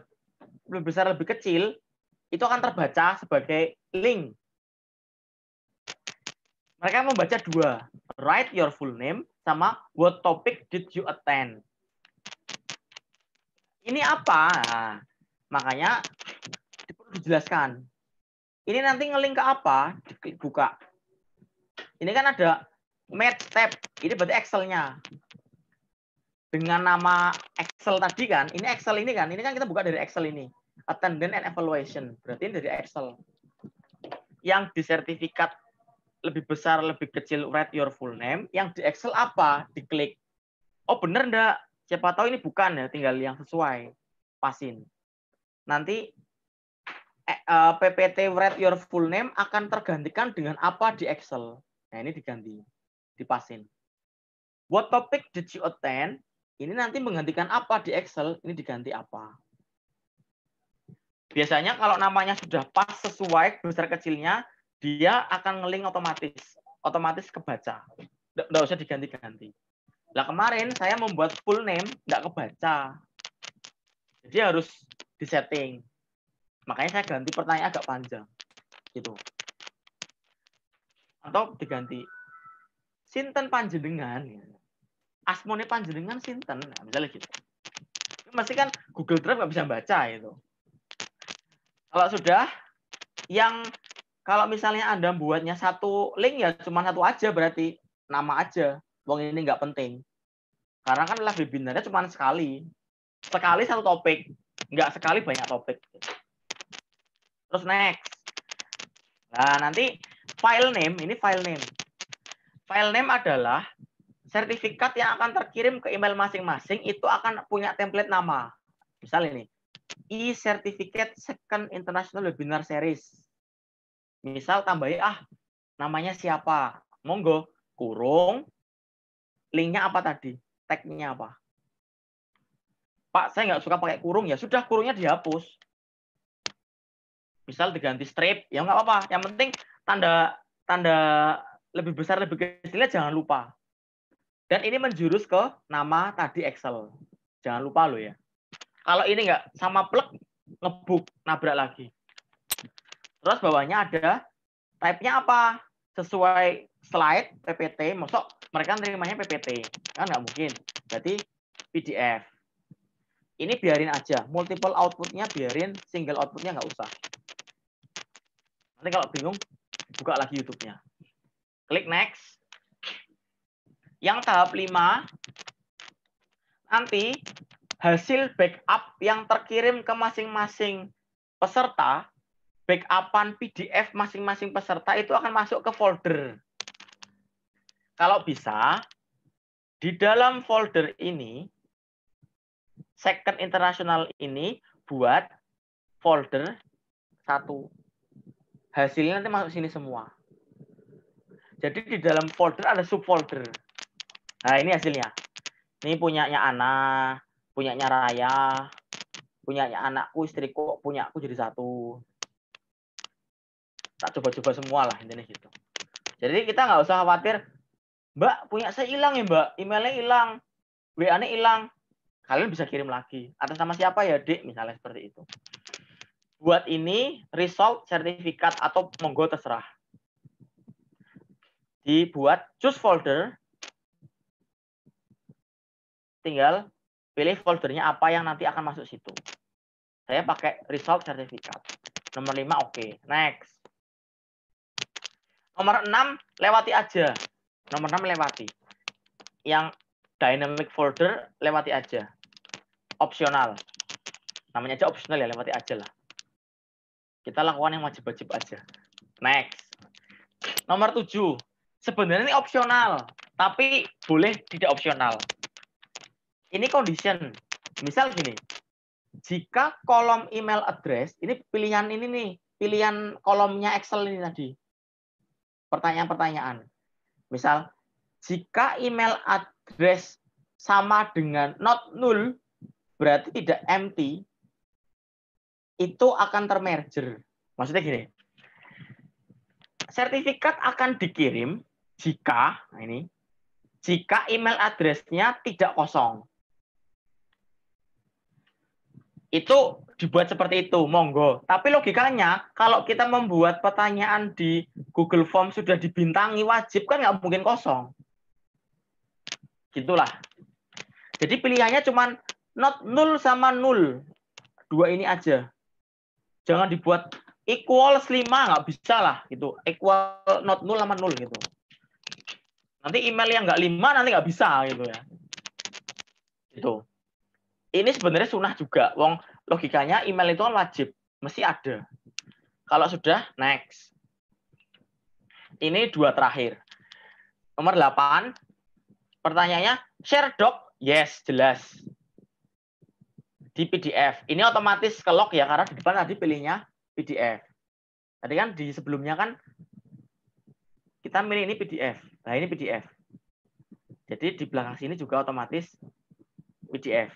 lebih besar lebih kecil, itu akan terbaca sebagai link. Mereka membaca dua. Write your full name sama what topic did you attend. Ini apa? Nah, makanya perlu dijelaskan. Ini nanti ngelink ke apa? Diklik buka. Ini kan ada match tab. Ini berarti Excel-nya. Dengan nama Excel tadi kan, ini Excel ini kan kita buka dari Excel ini. Attendance and evaluation. Berarti ini dari Excel. Yang di sertifikat lebih besar, lebih kecil, write your full name. Yang di Excel apa? Diklik. Oh bener enggak? Siapa tahu ini bukan ya, tinggal yang sesuai. Pasin. Nanti PPT write your full name akan tergantikan dengan apa di Excel. Nah ini diganti. Dipasin. What topic did you attend? Ini nanti menggantikan apa di Excel, ini diganti apa. Biasanya kalau namanya sudah pas sesuai besar kecilnya, dia akan ngelink otomatis kebaca. Nggak usah diganti-ganti. Lah kemarin saya membuat full name, nggak kebaca. Jadi harus disetting. Makanya saya ganti pertanyaan agak panjang. Gitu. Atau diganti. Sinten panjenengan. Asmone panjenengan sinten. Nah, misalnya gitu. Mesti kan Google Drive nggak bisa baca itu. Kalau sudah, kalau misalnya Anda buatnya satu link ya cuma satu aja berarti nama aja. Wong ini nggak penting. Karena kan live webinarnya cuma sekali. Sekali satu topik. Nggak sekali banyak topik. Terus next. Nah, nanti file name, ini file name. File name adalah sertifikat yang akan terkirim ke email masing-masing itu akan punya template nama. Misal ini. E-Certificate Second International Webinar Series. Misal tambahin, namanya siapa? Monggo, kurung, linknya apa tadi? Tag-nya apa? Pak, saya nggak suka pakai kurung, ya sudah kurungnya dihapus. Misal diganti strip, ya nggak apa-apa. Yang penting tanda lebih besar, lebih kecilnya jangan lupa. Dan ini menjurus ke nama tadi Excel. Jangan lupa loh ya. Kalau ini nggak sama plug, ngebuk, nabrak lagi. Terus bawahnya ada type-nya apa? Sesuai slide PPT, maksud mereka nerimanya PPT. Kan nggak mungkin. Berarti PDF. Ini biarin aja. Multiple output-nya biarin, single output-nya nggak usah. Nanti kalau bingung, buka lagi YouTube-nya. Klik next. Yang tahap 5, nanti hasil backup yang terkirim ke masing-masing peserta, backupan PDF masing-masing peserta itu akan masuk ke folder. Kalau bisa, di dalam folder ini, Second International ini buat folder 1. Hasilnya nanti masuk sini semua. Jadi di dalam folder ada subfolder. Nah, ini hasilnya. Ini punyanya Ana, punyanya Raya, punyanya anakku, istriku, punyaku jadi satu. Tak coba-coba semua lah, intinya gitu. Jadi kita nggak usah khawatir, Mbak, punya saya hilang ya, Mbak. Emailnya hilang, WA-nya hilang. Kalian bisa kirim lagi. Atas nama siapa ya, Dik? Misalnya seperti itu. Buat ini, result, sertifikat, atau monggo terserah. Dibuat choose folder, tinggal pilih foldernya apa yang nanti akan masuk situ. Saya pakai result sertifikat. Nomor 5 oke. Next. Nomor 6 lewati aja. Nomor 6 lewati. Yang dynamic folder lewati aja. Opsional. Namanya aja opsional ya, lewati aja lah. Kita lakukan yang wajib-wajib aja. Next. Nomor 7. Sebenarnya ini opsional, tapi boleh tidak opsional. Ini condition. Misal gini, jika kolom email address, ini pilihan ini nih, pilihan kolomnya Excel ini tadi. Pertanyaan-pertanyaan. Misal, jika email address sama dengan not null, berarti tidak empty, itu akan termerger. Maksudnya gini, sertifikat akan dikirim jika, nah ini, jika email address-nya tidak kosong. Itu dibuat seperti itu, monggo. Tapi logikanya, kalau kita membuat pertanyaan di Google Form sudah dibintangi wajib, kan nggak mungkin kosong. Gitulah. Jadi pilihannya cuma not null sama null. 2 ini aja. Jangan dibuat equals 5, nggak bisa lah. Gitu. Equal not null sama null gitu. Nanti email yang nggak 5 nanti nggak bisa gitu ya. Gitu. Ini sebenarnya sunnah juga. Wong logikanya email itu kan wajib, mesti ada. Kalau sudah, next. Ini 2 terakhir. Nomor 8, pertanyaannya share doc, yes, jelas. Di PDF. Ini otomatis ke-lock ya, karena di depan tadi pilihnya PDF. Tadi kan di sebelumnya kan kita milih ini PDF. Nah, ini PDF. Jadi di belakang sini juga otomatis PDF.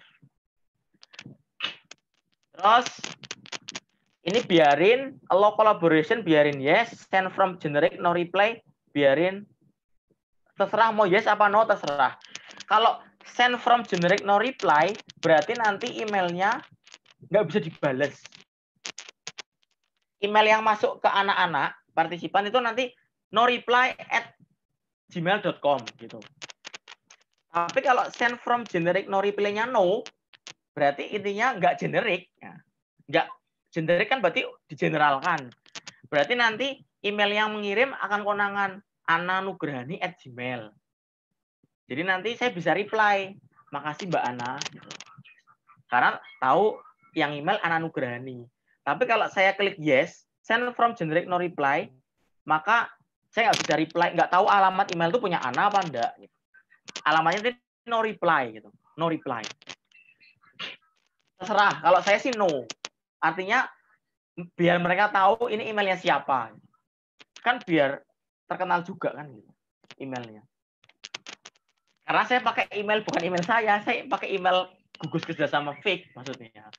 Terus ini biarin allow collaboration, biarin yes, send from generic no reply, biarin terserah mau yes apa no, terserah. Kalau send from generic no reply berarti nanti emailnya nggak bisa dibales. Email yang masuk ke anak-anak partisipan itu nanti no reply at gmail.com gitu. Tapi kalau send from generic no reply-nya no, berarti intinya nggak generik. Nggak generik kan berarti digeneralkan. Berarti nanti email yang mengirim akan konangan ananugrahani@gmail. Jadi nanti saya bisa reply, makasih Mbak Ana. Karena tahu yang email Ananugrahani. Tapi kalau saya klik yes, send from generic no reply, maka saya nggak bisa reply, nggak tahu alamat email itu punya Ana apa enggak. Alamatnya itu no reply gitu, no reply. Terserah. Kalau saya sih no. Artinya biar mereka tahu ini emailnya siapa. Kan biar terkenal juga kan gitu, emailnya. Karena saya pakai email bukan email saya pakai email gugus kerjasama fake maksudnya.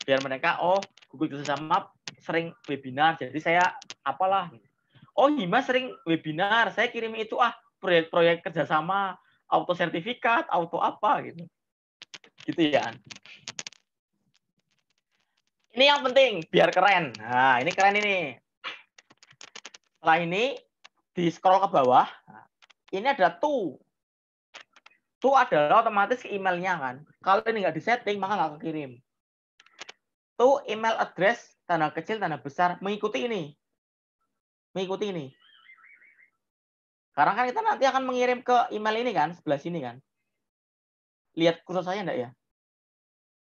Biar mereka, oh gugus kerjasama sering webinar, jadi saya apalah. Oh, Hima sering webinar, saya kirim itu proyek-proyek kerjasama, auto sertifikat, auto apa gitu. Gitu ya. Ini yang penting, biar keren. Nah, ini keren ini. Setelah ini, di scroll ke bawah, ini ada to. To adalah otomatis ke emailnya kan. Kalau ini nggak disetting, maka nggak kekirim. To email address, tanda kecil, tanda besar, mengikuti ini. Mengikuti ini. Karena kan kita nanti akan mengirim ke email ini kan, sebelah sini kan. Lihat kursor saya enggak ya?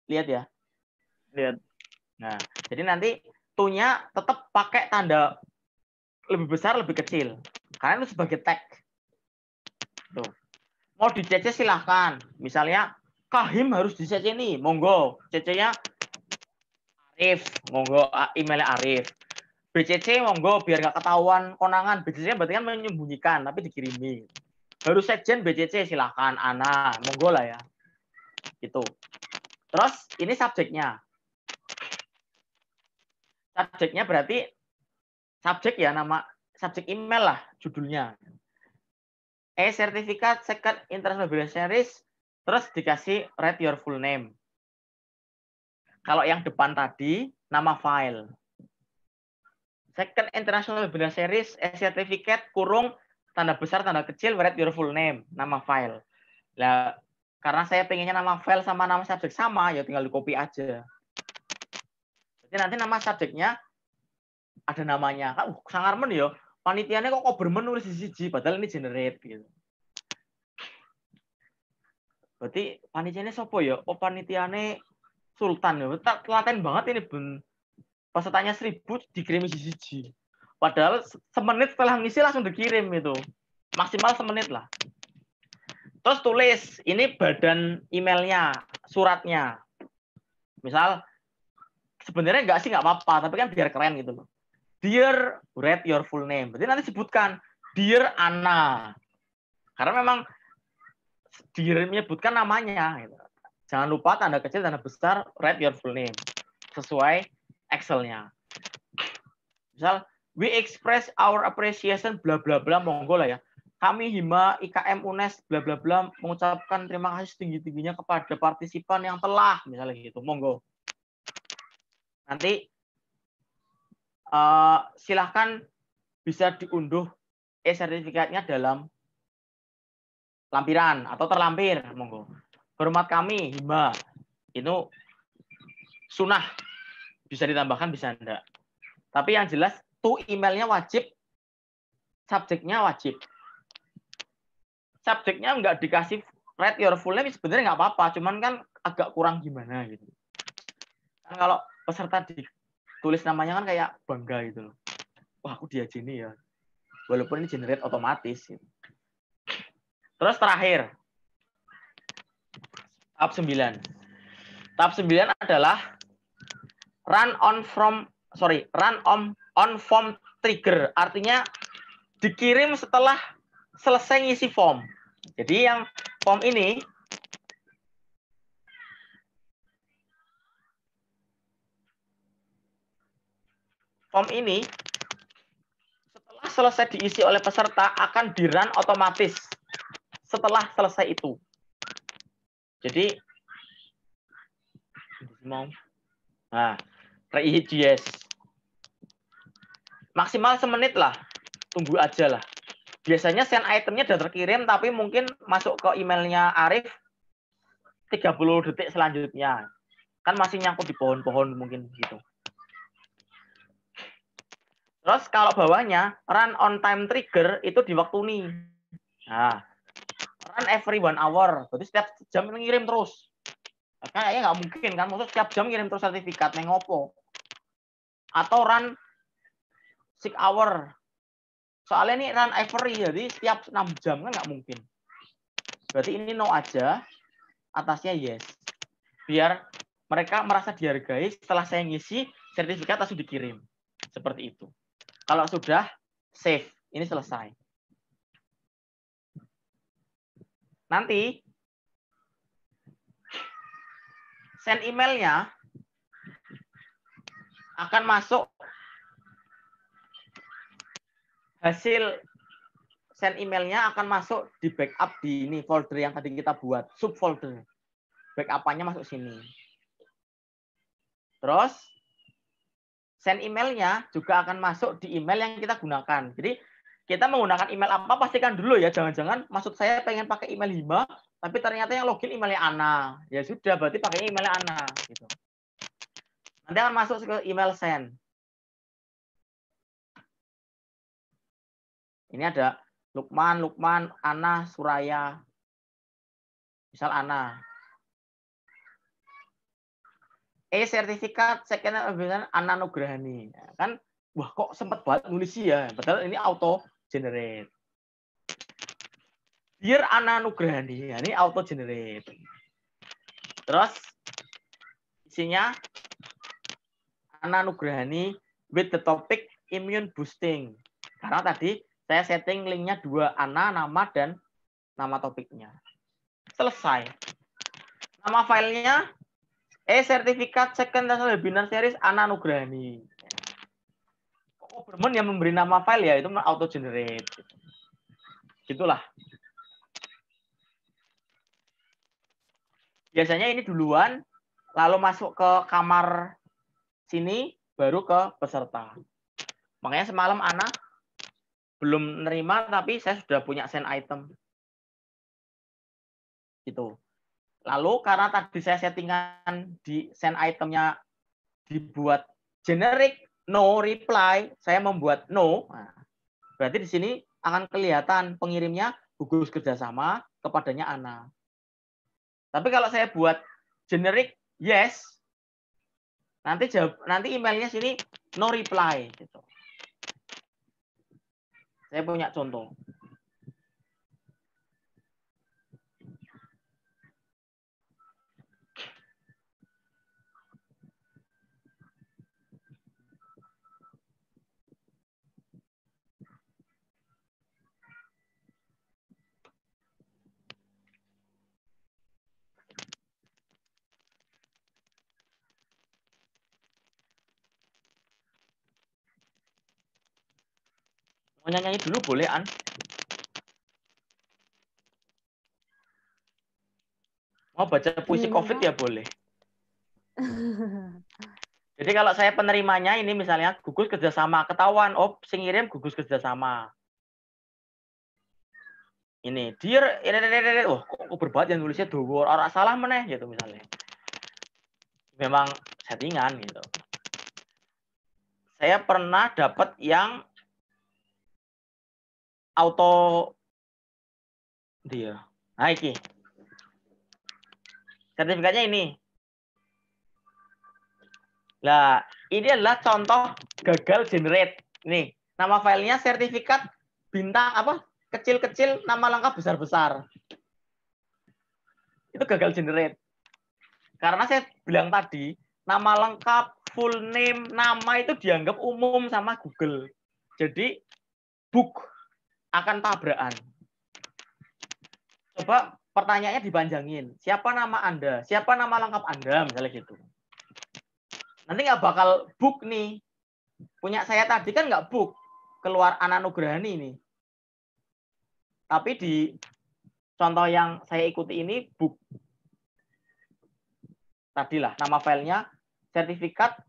Lihat ya? Lihat. Nah, jadi nanti to-nya tetap pakai tanda lebih besar, lebih kecil. Karena itu sebagai tag. Tuh. Mau di CC silahkan. Misalnya, Kahim harus di CC nih. Monggo. CC-nya Arif. Monggo, emailnya Arif. BCC, monggo. Biar nggak ketahuan konangan. BCC berarti kan menyembunyikan, tapi dikirimi. Harus sekjen BCC silahkan. Ana. Monggo lah ya. Gitu. Terus, ini subjeknya. Subjeknya berarti subjek ya, nama subjek email lah judulnya. Sertifikat second international beneficiaries, terus dikasih write your full name. Kalau yang depan tadi nama file. Second international beneficiaries certificate kurung tanda besar tanda kecil write your full name, nama file. Nah, karena saya pengennya nama file sama nama subjek sama, ya tinggal di copy aja. Jadi nanti nama subjeknya ada namanya. Kan sangarmen ya. Panitianya kok bermenulis di siji, padahal ini generate gitu. Berarti panitianya sopo ya? Oh, panitiane Sultan ya. Telaten banget ini ben. Pesertanya 1000 dikirim siji. Padahal semenit setelah ngisi langsung dikirim itu. Maksimal semenit lah. Terus tulis, ini badan emailnya, suratnya. Misal, sebenarnya enggak sih, nggak apa-apa, tapi kan biar keren gitu loh. Dear, write your full name. Berarti nanti sebutkan, Dear Anna. Karena memang Dear menyebutkan namanya. Gitu. Jangan lupa tanda kecil, tanda besar, write your full name. Sesuai Excel-nya. Misal, we express our appreciation, bla bla bla, monggo lah ya. Kami Hima, IKM UNES, bla bla bla, mengucapkan terima kasih setinggi-tingginya kepada partisipan yang telah, misalnya gitu, monggo. Nanti silahkan bisa diunduh sertifikatnya dalam lampiran atau terlampir, monggo. Hormat kami, Hima, itu sunnah, bisa ditambahkan, bisa enggak. Tapi yang jelas, to emailnya wajib, subjeknya wajib. Subjeknya nggak dikasih write your full name, sebenarnya nggak apa-apa, cuman kan agak kurang gimana gitu. Kan kalau peserta ditulis namanya kan kayak bangga gitu loh. Wah, aku diajeni ya. Walaupun ini generate otomatis. Gitu. Terus terakhir, tahap 9. Tahap 9 adalah run on form trigger. Artinya dikirim setelah selesai ngisi form. Jadi yang form ini setelah selesai diisi oleh peserta akan di-run otomatis setelah selesai itu. Jadi yes. Maksimal semenit lah. Tunggu aja lah. Biasanya send itemnya sudah terkirim, tapi mungkin masuk ke emailnya Arif 30 detik selanjutnya. Kan masih nyangkut di pohon-pohon mungkin gitu. Terus kalau bawahnya, run on time trigger itu di waktu ini. Nah, run every 1 hour. Berarti setiap jam ngirim terus. Kayaknya nggak mungkin kan, maksudnya setiap jam ngirim terus sertifikat, nengopo. Atau run 6 hour. Soalnya ini run every, jadi setiap 6 jam kan nggak mungkin. Berarti ini no aja, atasnya yes. Biar mereka merasa dihargai setelah saya ngisi, sertifikat langsung dikirim. Seperti itu. Kalau sudah, save. Ini selesai. Nanti, send emailnya akan masuk hasil send emailnya akan masuk di backup di ini folder yang tadi kita buat, subfolder. Backup-nya masuk sini. Terus send emailnya juga akan masuk di email yang kita gunakan. Jadi kita menggunakan email apa pastikan dulu ya, jangan-jangan maksud saya pengen pakai email Hima, tapi ternyata yang login emailnya Ana. Ya sudah, berarti pakai emailnya Ana. Gitu. Nanti akan masuk ke email send. Ini ada Lukman, Ana, Suraya. Misal Ana. Sertifikat second Ana Nugrahani. Kan, wah kok sempat banget nulis ya. Padahal ini auto generate. Dear Ana Nugrahani. Ini auto generate. Terus isinya Ana Nugrahani with the topic immune boosting. Karena tadi saya setting linknya 2, Ana, nama, dan nama topiknya. Selesai. Nama filenya sertifikat second webinar series Ana Nugrahani. Oberman yang memberi nama file ya, itu auto generate. Gitulah. Biasanya ini duluan, lalu masuk ke kamar sini, baru ke peserta. Makanya semalam Ana belum nerima, tapi saya sudah punya send item. Gitu. Lalu karena tadi saya settingan di send itemnya dibuat generic no reply, saya membuat no. Nah, berarti di sini akan kelihatan pengirimnya gugus kerjasama, kepadanya Ana. Tapi kalau saya buat generic yes, nanti emailnya sini no reply. Gitu. Saya punya contoh. Mau nyanyi dulu boleh, An? Mau baca puisi COVID ya boleh. Jadi kalau saya penerimanya ini misalnya gugus kerjasama, ketahuan, oh sing ngirim gugus kerjasama. Ini, dear, oh kok berbuat yang nulisnya dua orang salah meneh gitu misalnya. Memang settingan gitu. Saya pernah dapat yang auto dia. Nah, ini. Sertifikatnya ini. Nah, ini adalah contoh gagal generate. Nih, nama filenya sertifikat bintang apa? Kecil-kecil, nama lengkap besar-besar. Itu gagal generate. Karena saya bilang tadi, nama lengkap, full name, nama itu dianggap umum sama Google. Jadi, book akan tabrakan. Coba pertanyaannya dipanjangin. Siapa nama Anda? Siapa nama lengkap Anda? Misalnya gitu. Nanti nggak bakal book nih. Punya saya tadi kan nggak book. Keluar Ana Nugrahani nih. Tapi di contoh yang saya ikuti ini book. Tadilah nama filenya sertifikat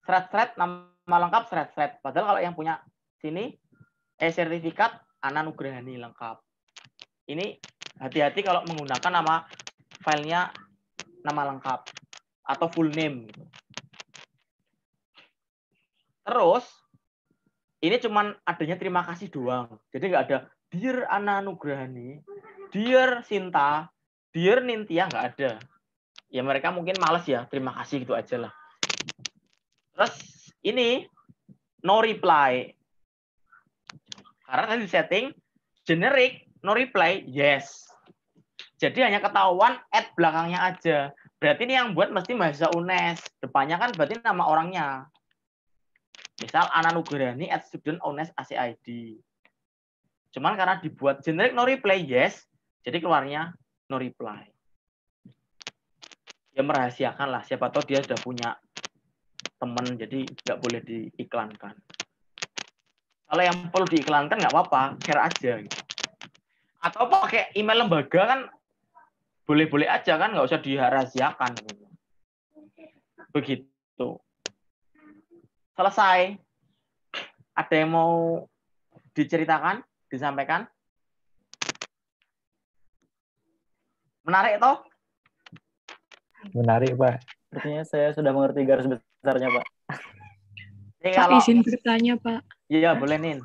thread nama lengkap thread. Padahal kalau yang punya sini sertifikat Ana Nugrahani lengkap. Ini hati-hati kalau menggunakan nama filenya nama lengkap atau full name gitu. Terus ini cuman adanya terima kasih doang. Jadi nggak ada Dear Ana Nugrahani, Dear Sinta, Dear Nintia, nggak ada. Ya mereka mungkin males ya, terima kasih gitu aja lah. Terus ini no reply. Karena tadi setting generic no reply yes. Jadi hanya ketahuan at belakangnya aja. Berarti ini yang buat mesti mahasiswa UNES. Depannya kan berarti nama orangnya. Misal Ana Nugrahani at student UNES ACID. Cuman karena dibuat generic no reply yes, jadi keluarnya no reply. Ya merahasiakan lah, siapa tahu dia sudah punya teman, jadi nggak boleh diiklankan. Kalau yang perlu diiklankan nggak apa-apa, share aja. Gitu. Atau pakai email lembaga kan boleh-boleh aja kan, nggak usah dirahasiakan. Gitu. Begitu. Selesai. Ada yang mau diceritakan, disampaikan? Menarik toh? Menarik, Pak. Sepertinya saya sudah mengerti garis besarnya, Pak. Jadi Pak, kalau izin bertanya, Pak. iya boleh Nin.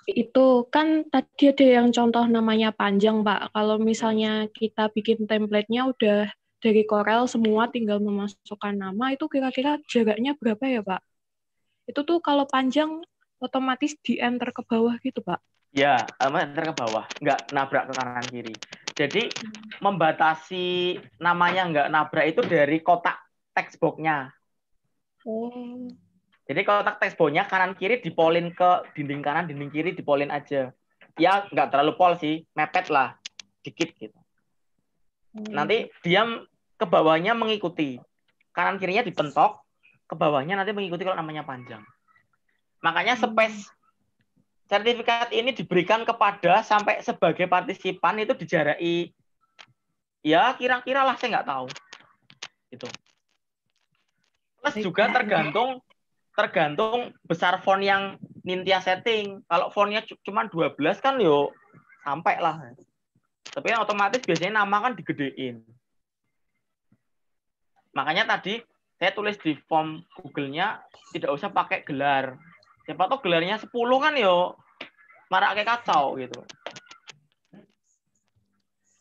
Itu kan tadi ada yang contoh namanya panjang, Pak. Kalau misalnya kita bikin template-nya udah dari Corel semua, tinggal memasukkan nama, itu kira-kira jaraknya berapa ya, Pak? Itu tuh kalau panjang otomatis di-enter ke bawah gitu, Pak? Ya, enter ke bawah, nggak nabrak ke kanan kiri. Jadi membatasi namanya nggak nabrak itu dari kotak text box-nya. Oh. Jadi kotak text box-nya kanan kiri dipolin ke dinding kanan, dinding kiri dipolin aja. Ya nggak terlalu pol sih, mepet lah, dikit gitu. Nanti dia ke bawahnya mengikuti. Kanan kirinya dipentok, ke bawahnya nanti mengikuti kalau namanya panjang. Makanya space sertifikat ini diberikan kepada sampai sebagai partisipan itu dijaraki ya kira-kira lah, saya nggak tahu itu. Plus juga tergantung besar font yang Nintya setting. Kalau fontnya cuma 12 kan yo sampai lah. Tapi yang otomatis biasanya nama kan digedein. Makanya tadi saya tulis di form Google-nya tidak usah pakai gelar. Siapa tahu gelarnya 10 kan yo marak kayak kacau gitu.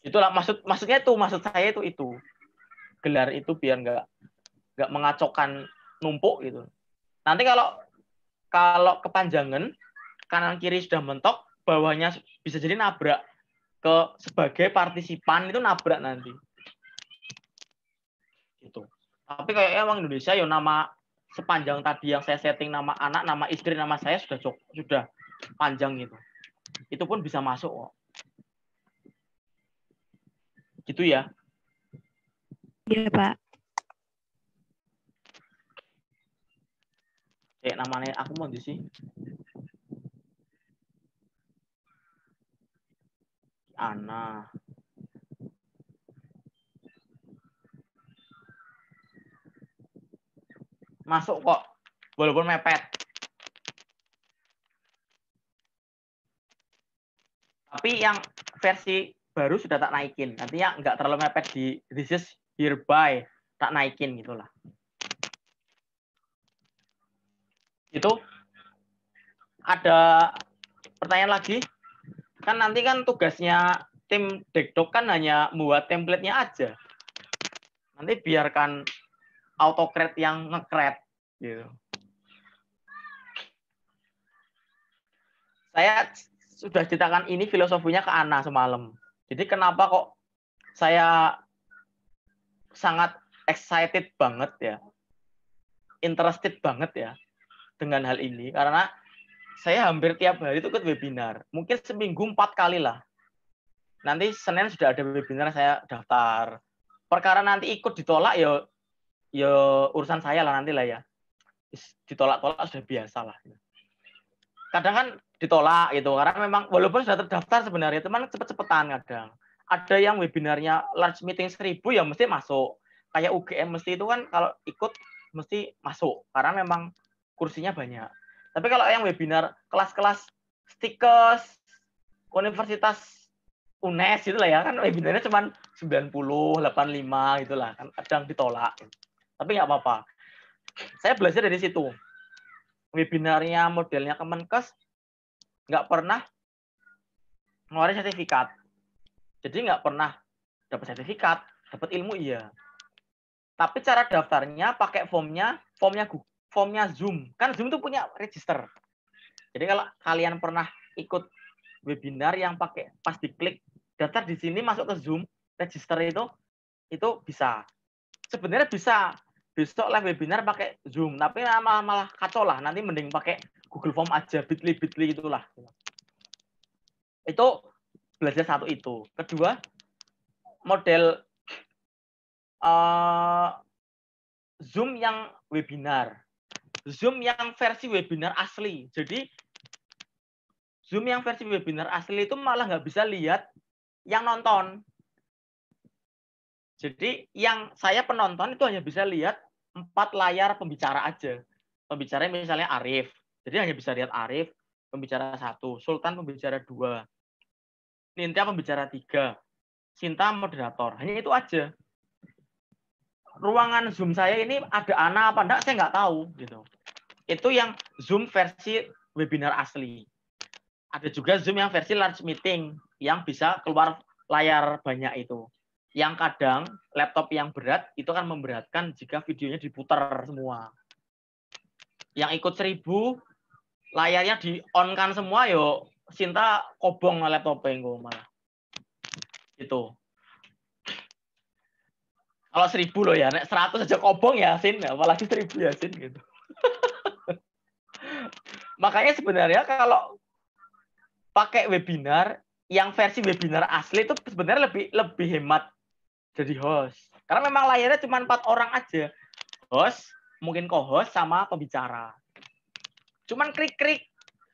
Itulah maksudnya itu, maksud saya itu. Gelar itu biar nggak mengacaukan numpuk gitu. Nanti kalau kepanjangan kanan kiri sudah mentok, bawahnya bisa jadi nabrak ke sebagai partisipan, itu nabrak nanti. Gitu. Tapi kayaknya orang Indonesia ya nama sepanjang tadi yang saya setting, nama anak, nama istri, nama saya sudah panjang gitu. Itu pun bisa masuk kok. Gitu ya. Iya, Pak. Namanya aku mau di sini. Ana. Masuk kok, walaupun mepet. Tapi yang versi baru sudah tak naikin. Nantinya nggak terlalu mepet di this is hereby, tak naikin gitulah. Itu ada pertanyaan lagi? Kan nanti kan tugasnya tim Dekdok kan hanya membuat template-nya aja. Nanti biarkan autocrat yang nge-create gitu. Saya sudah ceritakan ini filosofinya ke Ana semalam. Jadi kenapa kok saya sangat excited banget ya, interested banget ya dengan hal ini, karena saya hampir tiap hari itu ikut webinar. Mungkin seminggu 4 kali lah. Nanti Senin sudah ada webinar, saya daftar. Perkara nanti ikut ditolak ya urusan saya lah nanti lah ya. Ditolak-tolak sudah biasa lah. Kadang kan ditolak gitu, karena memang walaupun sudah terdaftar sebenarnya, teman cepet-cepetan kadang. Ada yang webinarnya large meeting 1000 ya mesti masuk. Kayak UGM mesti itu kan kalau ikut mesti masuk, karena memang kursinya banyak. Tapi kalau yang webinar kelas-kelas Stikes, Universitas UNES gitu lah ya, kan webinarnya cuma 90, 85 gitu lah, kan kadang ditolak. Tapi nggak apa-apa. Saya belajar dari situ. Webinarnya modelnya Kemenkes nggak pernah ngeluarin sertifikat. Jadi nggak pernah dapat sertifikat, dapat ilmu iya. Tapi cara daftarnya pakai formnya Zoom. Kan Zoom itu punya register. Jadi kalau kalian pernah ikut webinar yang pakai pas diklik daftar di sini masuk ke Zoom, register itu bisa. Sebenarnya bisa. Besok live webinar pakai Zoom, tapi malah kacau lah. Nanti mending pakai Google Form aja, Bitly itulah. Itu belajar satu itu. Kedua, model Zoom yang webinar. Zoom yang versi webinar asli. Jadi Zoom yang versi webinar asli itu malah nggak bisa lihat yang nonton. Jadi yang saya penonton itu hanya bisa lihat 4 layar pembicara aja. Pembicara misalnya Arif. Jadi hanya bisa lihat Arif, pembicara 1. Sultan pembicara 2. Nintya pembicara 3. Sinta moderator. Hanya itu aja. Ruangan Zoom saya ini ada Ana apa enggak, saya nggak tahu. Gitu. Itu yang Zoom versi webinar asli. Ada juga Zoom yang versi large meeting yang bisa keluar layar banyak itu. Yang kadang laptop yang berat itu akan memberatkan jika videonya diputar semua. Yang ikut 1000 layarnya di-on-kan semua, yo Sinta kobong laptopnya malah. Itu. Kalau 1000 loh ya, nek 100 aja kobong ya Sin, apalagi 1000 ya Sin gitu. Makanya sebenarnya kalau pakai webinar yang versi webinar asli itu sebenarnya lebih hemat jadi host. Karena memang layarnya cuma 4 orang aja. Host, mungkin co-host sama pembicara. Cuman krik-krik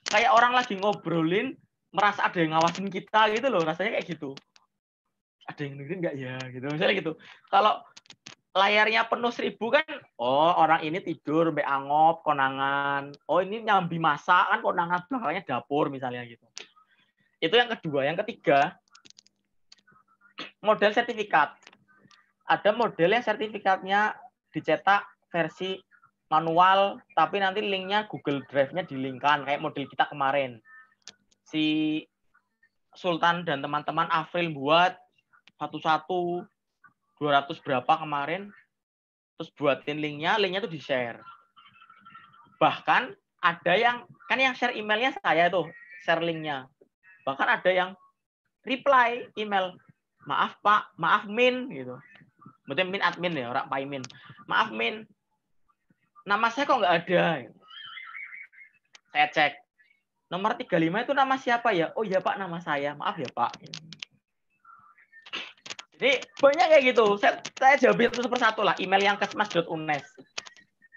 kayak orang lagi ngobrolin merasa ada yang ngawasin kita gitu loh, rasanya kayak gitu. Ada yang dengerin nggak ya gitu, misalnya gitu. Kalau layarnya penuh 1000 kan, oh orang ini tidur mbak angop konangan, oh ini nyambi masak kan konangan belakangnya dapur misalnya gitu. Itu yang kedua. Yang ketiga, model sertifikat. Ada model yang sertifikatnya dicetak versi manual, tapi nanti linknya Google Drive-nya dilingkan kayak model kita kemarin. Si Sultan dan teman-teman Afril buat satu-satu 200 berapa kemarin, terus buatin linknya tuh di-share. Bahkan ada yang, kan yang share emailnya saya tuh, share linknya. Bahkan ada yang reply email, maaf Pak, maaf Min, gitu. Berarti Min admin ya, orang Pak Min. Maaf Min, nama saya kok nggak ada. Saya cek, nomor 35 itu nama siapa ya? Oh iya Pak, nama saya. Maaf ya Pak. Jadi banyak kayak gitu. Saya jawabin itu persatu lah. Email yang kesmas.unes.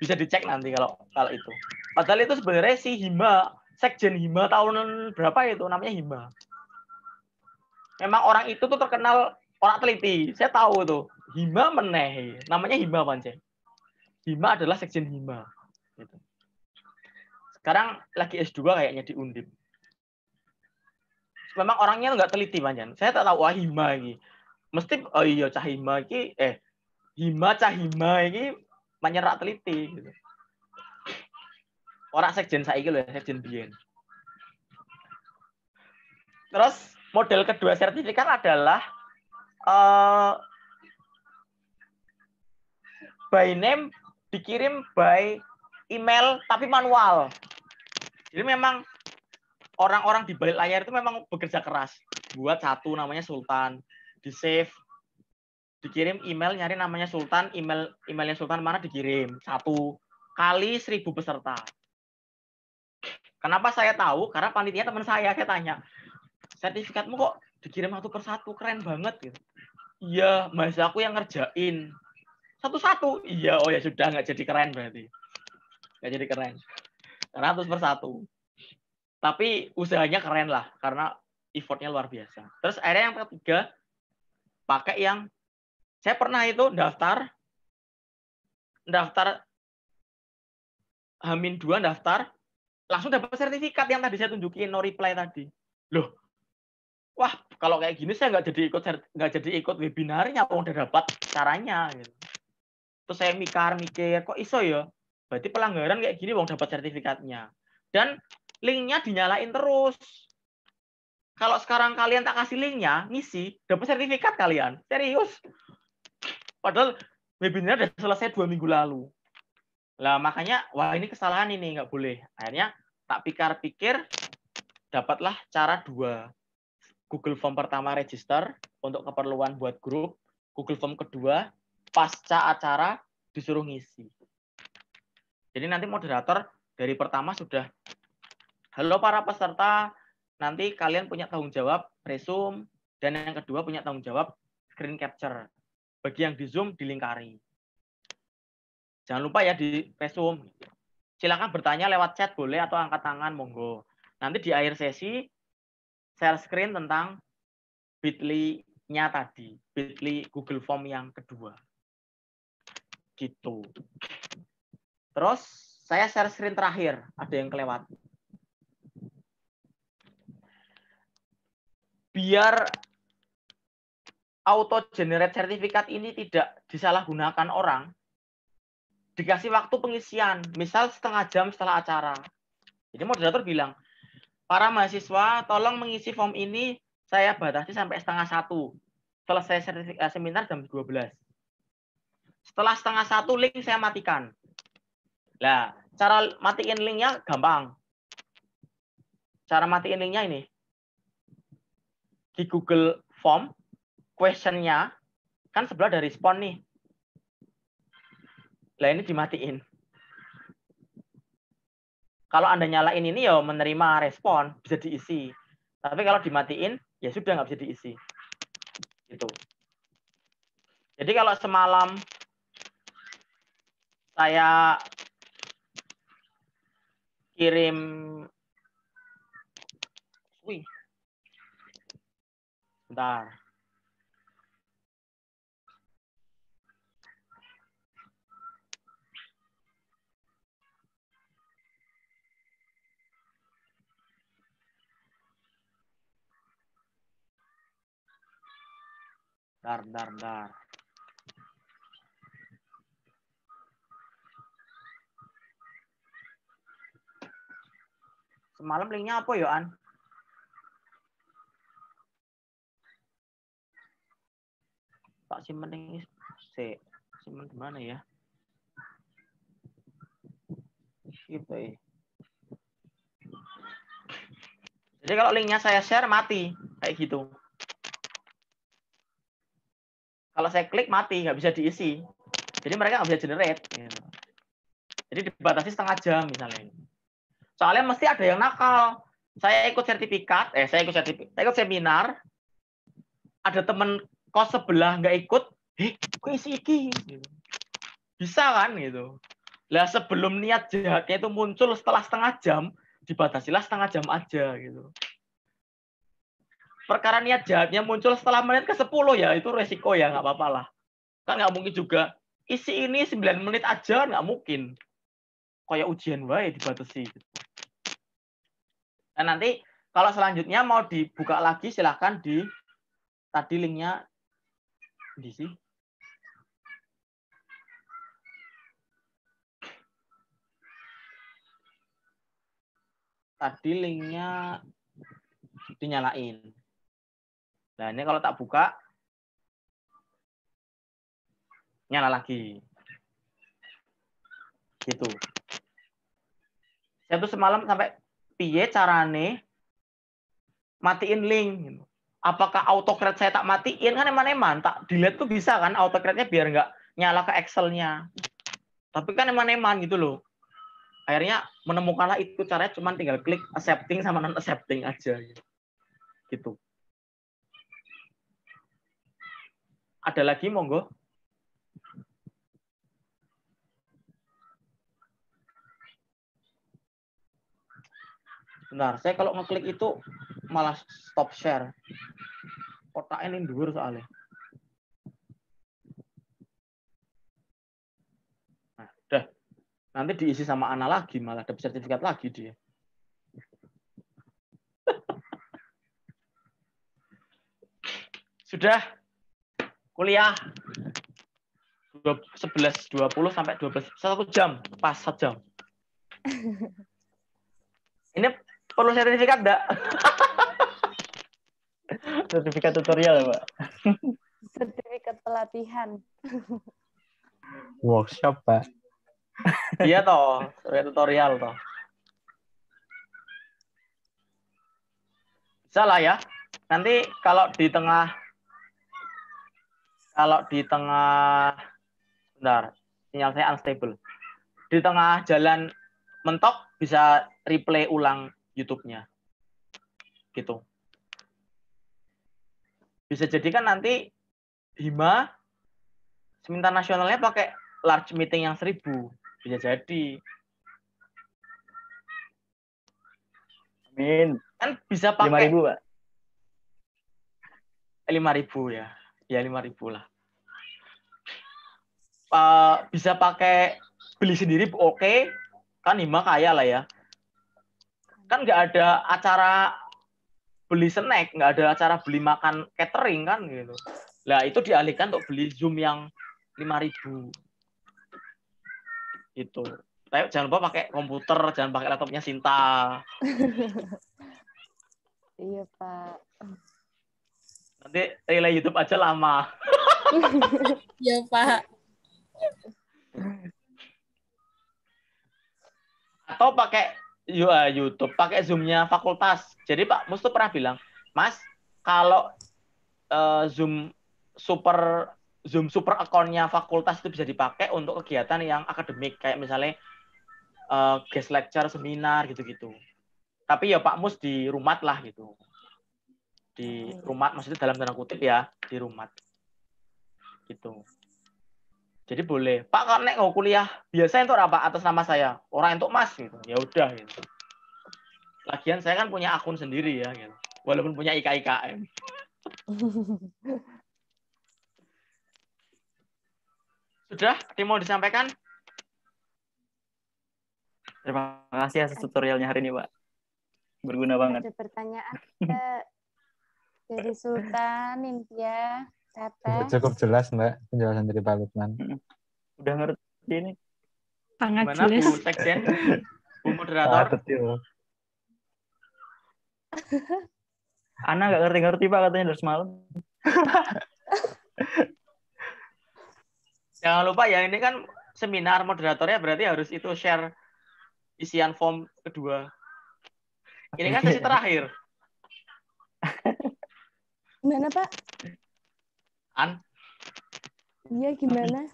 Bisa dicek nanti kalau itu. Padahal itu sebenarnya si Hima, Sekjen Hima tahun berapa itu namanya Hima. Memang orang itu tuh terkenal orang teliti. Saya tahu tuh. Hima meneh. Namanya Hima Pance. Hima adalah Sekjen Hima. Gitu. Sekarang lagi S2 kayaknya di Undip. Memang orangnya nggak teliti Panjan. Saya tak tahu wah Hima ini. Mesti oh iya Cahima iki Hima Cahima iki menyerak teliti gitu. Orang sekjen saiki lho, sekjen biyen. Terus model kedua sertifikat adalah by name dikirim by email tapi manual. Jadi memang orang-orang di balik layar itu memang bekerja keras. Buat satu namanya Sultan, di-save, dikirim email nyari namanya Sultan, emailnya Sultan mana dikirim 1 kali 1000 peserta. Kenapa saya tahu? Karena panitia teman saya tanya, sertifikatmu kok dikirim 1 persatu, keren banget gitu. Iya, mas aku yang ngerjain satu-satu. Iya, oh ya sudah nggak jadi keren berarti, nggak jadi keren. 100 persatu. Tapi usahanya keren lah karena effortnya luar biasa. Terus akhirnya yang ketiga pakai yang saya pernah itu daftar H-2 daftar langsung dapat sertifikat yang tadi saya tunjukin no reply tadi. Loh, wah kalau kayak gini saya nggak jadi ikut webinarnya, udah dapat caranya. Gitu. Terus saya mikir kok iso ya? Berarti pelanggaran kayak gini, wong dapat sertifikatnya. Dan linknya dinyalain terus. Kalau sekarang kalian tak kasih linknya, ngisi, dapat sertifikat kalian. Serius. Padahal webinar udah selesai 2 minggu lalu. Lah makanya, wah ini kesalahan ini, nggak boleh. Akhirnya tak pikir-pikir, dapatlah cara 2. Google Form pertama register untuk keperluan buat grup. Google Form kedua, pasca acara disuruh ngisi. Jadi nanti moderator dari pertama sudah, halo para peserta, nanti kalian punya tanggung jawab resume, dan yang kedua punya tanggung jawab screen capture. Bagi yang di Zoom dilingkari. Jangan lupa ya di resume. Silakan bertanya lewat chat boleh atau angkat tangan monggo. Nanti di akhir sesi share screen tentang Bitly-nya tadi, Bitly Google Form yang kedua. Gitu. Terus saya share screen terakhir, ada yang kelewat. Biar auto generate sertifikat ini tidak disalahgunakan orang, dikasih waktu pengisian, misal setengah jam setelah acara. Jadi moderator bilang, para mahasiswa tolong mengisi form ini, saya batasi sampai 12:30. Selesai seminar jam 12. Setelah 12:30 link saya matikan. Nah, cara matiin linknya gampang. Cara matiin linknya ini. Di Google Form, question-nya kan sebelah ada respon nih. Lah ini dimatiin. Kalau Anda nyalain ini ya menerima respon, bisa diisi. Tapi kalau dimatiin, ya sudah nggak bisa diisi. Gitu. Jadi kalau semalam saya kirim, bentar. Bentar. Semalam linknya apa ya, An? Tak simpen ini. Simpen di mana ya? Gitu ya. Jadi kalau linknya saya share mati kayak gitu. Kalau saya klik mati, nggak bisa diisi. Jadi mereka nggak bisa generate. Gitu. Jadi dibatasi setengah jam misalnya. Soalnya mesti ada yang nakal. Saya ikut sertifikat, saya ikut seminar. Ada temen kos sebelah nggak ikut, kok isi iki? Gitu. Bisa kan gitu. Lah sebelum niat jahatnya itu muncul setelah setengah jam, dibatasilah setengah jam aja gitu. Perkara niat jahatnya muncul setelah menit ke-10 ya itu resiko ya, nggak apa-apa lah. Kan nggak mungkin juga isi ini 9 menit aja, nggak mungkin. Kayak ujian wae dibatasi. Nah nanti kalau selanjutnya mau dibuka lagi silahkan di tadi linknya di sini. Tadi linknya dinyalain. Nah ini kalau tak buka, nyala lagi. Gitu. Saya tuh semalam sampai piye carane matiin link. Apakah autocrate saya tak matiin? Kan eman-eman. Tak delete tuh bisa kan autocrate-nya biar nggak nyala ke Excel-nya. Tapi kan eman-eman gitu loh. Akhirnya menemukanlah itu caranya cuma tinggal klik accepting sama non accepting aja. Gitu. Ada lagi monggo? Bentar, saya kalau ngeklik itu malah stop share. Kotaknya ini dhuwur soalnya. Nah, udah. Nanti diisi sama Ana lagi, malah dapat sertifikat lagi dia. Sudah kuliah 11.20 sampai 12, 1 jam, pas 1 jam. Ini perlu sertifikat enggak? Sertifikat tutorial, Pak. Sertifikat pelatihan. Workshop, Pak. Iya toh, tutorial toh. Bisa lah ya. Nanti kalau di tengah bentar, sinyal saya unstable. Di tengah jalan mentok bisa replay ulang YouTube-nya. Gitu. Bisa jadi kan nanti Hima seminar nasionalnya pakai large meeting yang 1000. Bisa jadi. Min. Kan bisa pakai 5.000, Pak. 5.000 ya. Ya 5.000 lah. Bisa pakai beli sendiri oke. Kan Hima kaya lah ya. Kan nggak ada acara beli snack, nggak ada acara beli makan catering kan gitu. Lah itu dialihkan untuk beli Zoom yang 5.000. Gitu. Tapi jangan lupa pakai komputer, jangan pakai laptopnya Sinta. Iya, Pak. Nanti relay YouTube aja lama. Iya, Pak. Atau pakai YouTube, pakai Zoom-nya fakultas. Jadi Pak Mus tuh pernah bilang, Mas, kalau Zoom super account-nya fakultas itu bisa dipakai untuk kegiatan yang akademik, kayak misalnya guest lecture, seminar, gitu-gitu. Tapi ya Pak Mus di rumah lah gitu. Di rumah, maksudnya dalam tanda kutip ya, di rumah. Gitu. Jadi boleh. Pak, kalau nek mau kuliah, biasanya untuk apa? Atas nama saya. Orang untuk Mas gitu. Ya udah gitu. Lagian saya kan punya akun sendiri ya gitu. Walaupun punya IKIKM. Sudah, ada yang mau disampaikan? Terima kasih atas tutorialnya hari ini, Pak. Berguna banget. Ada pertanyaan dari Sultan, Nindya, Tata. Cukup jelas, Mbak, penjelasan dari Pak Lukman. Udah ngerti ini. Sangat Gimana jelas. Bu Sekjen? Bu Moderator? Betul. Ana nggak ngerti-ngerti, Pak, katanya dari semalam. Jangan lupa ya, ini kan seminar, moderatornya berarti harus itu share isian form kedua. Ini kan sesi terakhir. Gimana, Pak? Iya, gimana?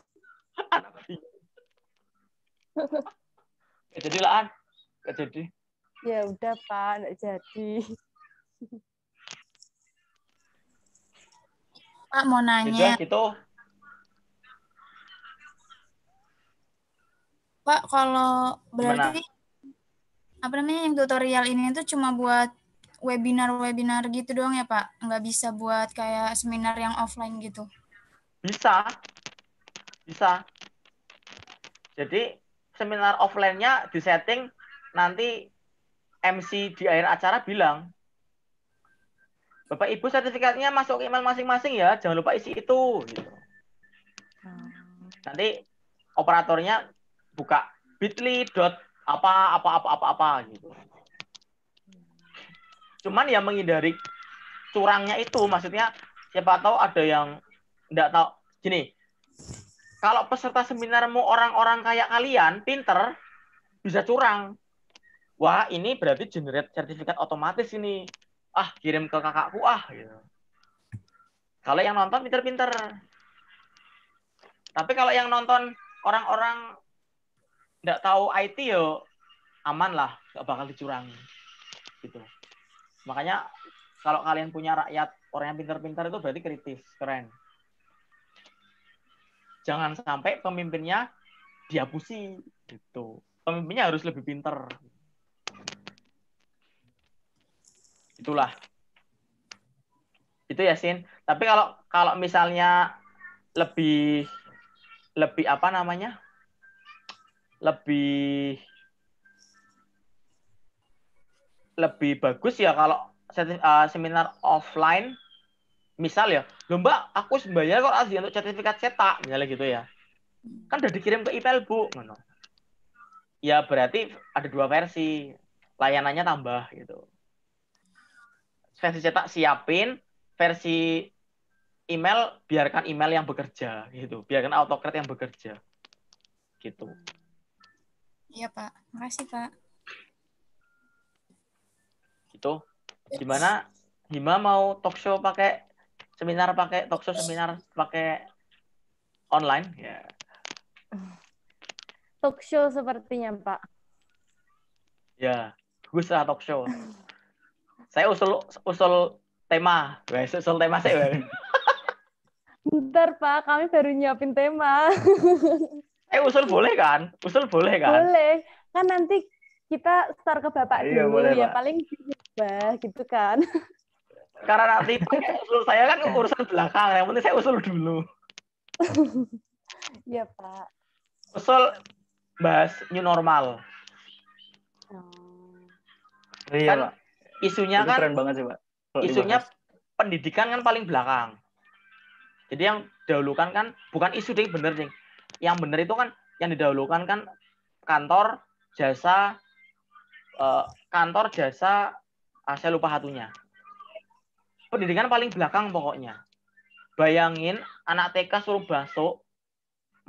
Gak jadi lah, gak jadi. Ya udah, Pak, nggak jadi. Pak mau nanya. Gitu. Pak, kalau berarti Gimana? apa namanya yang tutorial ini tuh cuma buat webinar gitu doang ya, Pak? Nggak bisa buat kayak seminar yang offline gitu? Bisa. Jadi seminar offline-nya disetting nanti MC di akhir acara bilang, Bapak Ibu sertifikatnya masuk ke email masing-masing ya, jangan lupa isi itu. Gitu. Nanti operatornya buka bit.ly apa gitu. Cuman ya menghindari curangnya itu, maksudnya siapa tahu ada yang enggak tahu. Gini, kalau peserta seminarmu orang-orang kayak kalian, pinter, bisa curang. Wah, ini berarti generate sertifikat otomatis ini. Kirim ke kakakku gitu. Kalau yang nonton pinter-pinter. Tapi kalau yang nonton orang-orang enggak tahu IT yo aman lah, enggak bakal dicurangi. Gitu. Makanya kalau kalian punya rakyat orang yang pintar-pintar itu berarti kritis, keren. Jangan sampai pemimpinnya dihapusi gitu. Pemimpinnya harus lebih pintar. Itulah. Itu ya, Sin. Tapi kalau misalnya lebih apa namanya? Lebih bagus ya kalau seminar offline, misal ya, Mbak, aku bayar kok untuk sertifikat cetak, misalnya gitu ya. Kan udah dikirim ke email, Bu. Ya berarti ada 2 versi, layanannya tambah gitu. Versi cetak siapin, versi email biarkan email yang bekerja gitu, biarkan autocrat yang bekerja gitu. Iya, Pak. Makasih, Pak. Gitu. Gimana? Hima mau talk show pakai seminar pakai online ya. Talk show sepertinya, Pak. Ya, bagus lah talk show. Saya usul tema. Usul tema saya. Bentar, Pak, kami baru nyiapin tema. Usul boleh kan? Boleh. Kan nanti kita store ke Bapak Iya, dulu boleh, ya, Pak. paling diubah gitu kan. Karena nanti pakai usul saya kan urusan belakang, yang penting saya usul dulu. Iya, Pak. Usul bahas new normal. Oh. Iya, Kan Pak. isunya Itu kan keren banget sih, Pak. Kalau isunya dibahas. pendidikan kan paling belakang. Jadi yang didahulukan kan bukan isu ding bener ding. Yang bener itu kan yang didahulukan kan kantor jasa saya lupa satunya. Pendidikan paling belakang pokoknya. Bayangin anak TK suruh masuk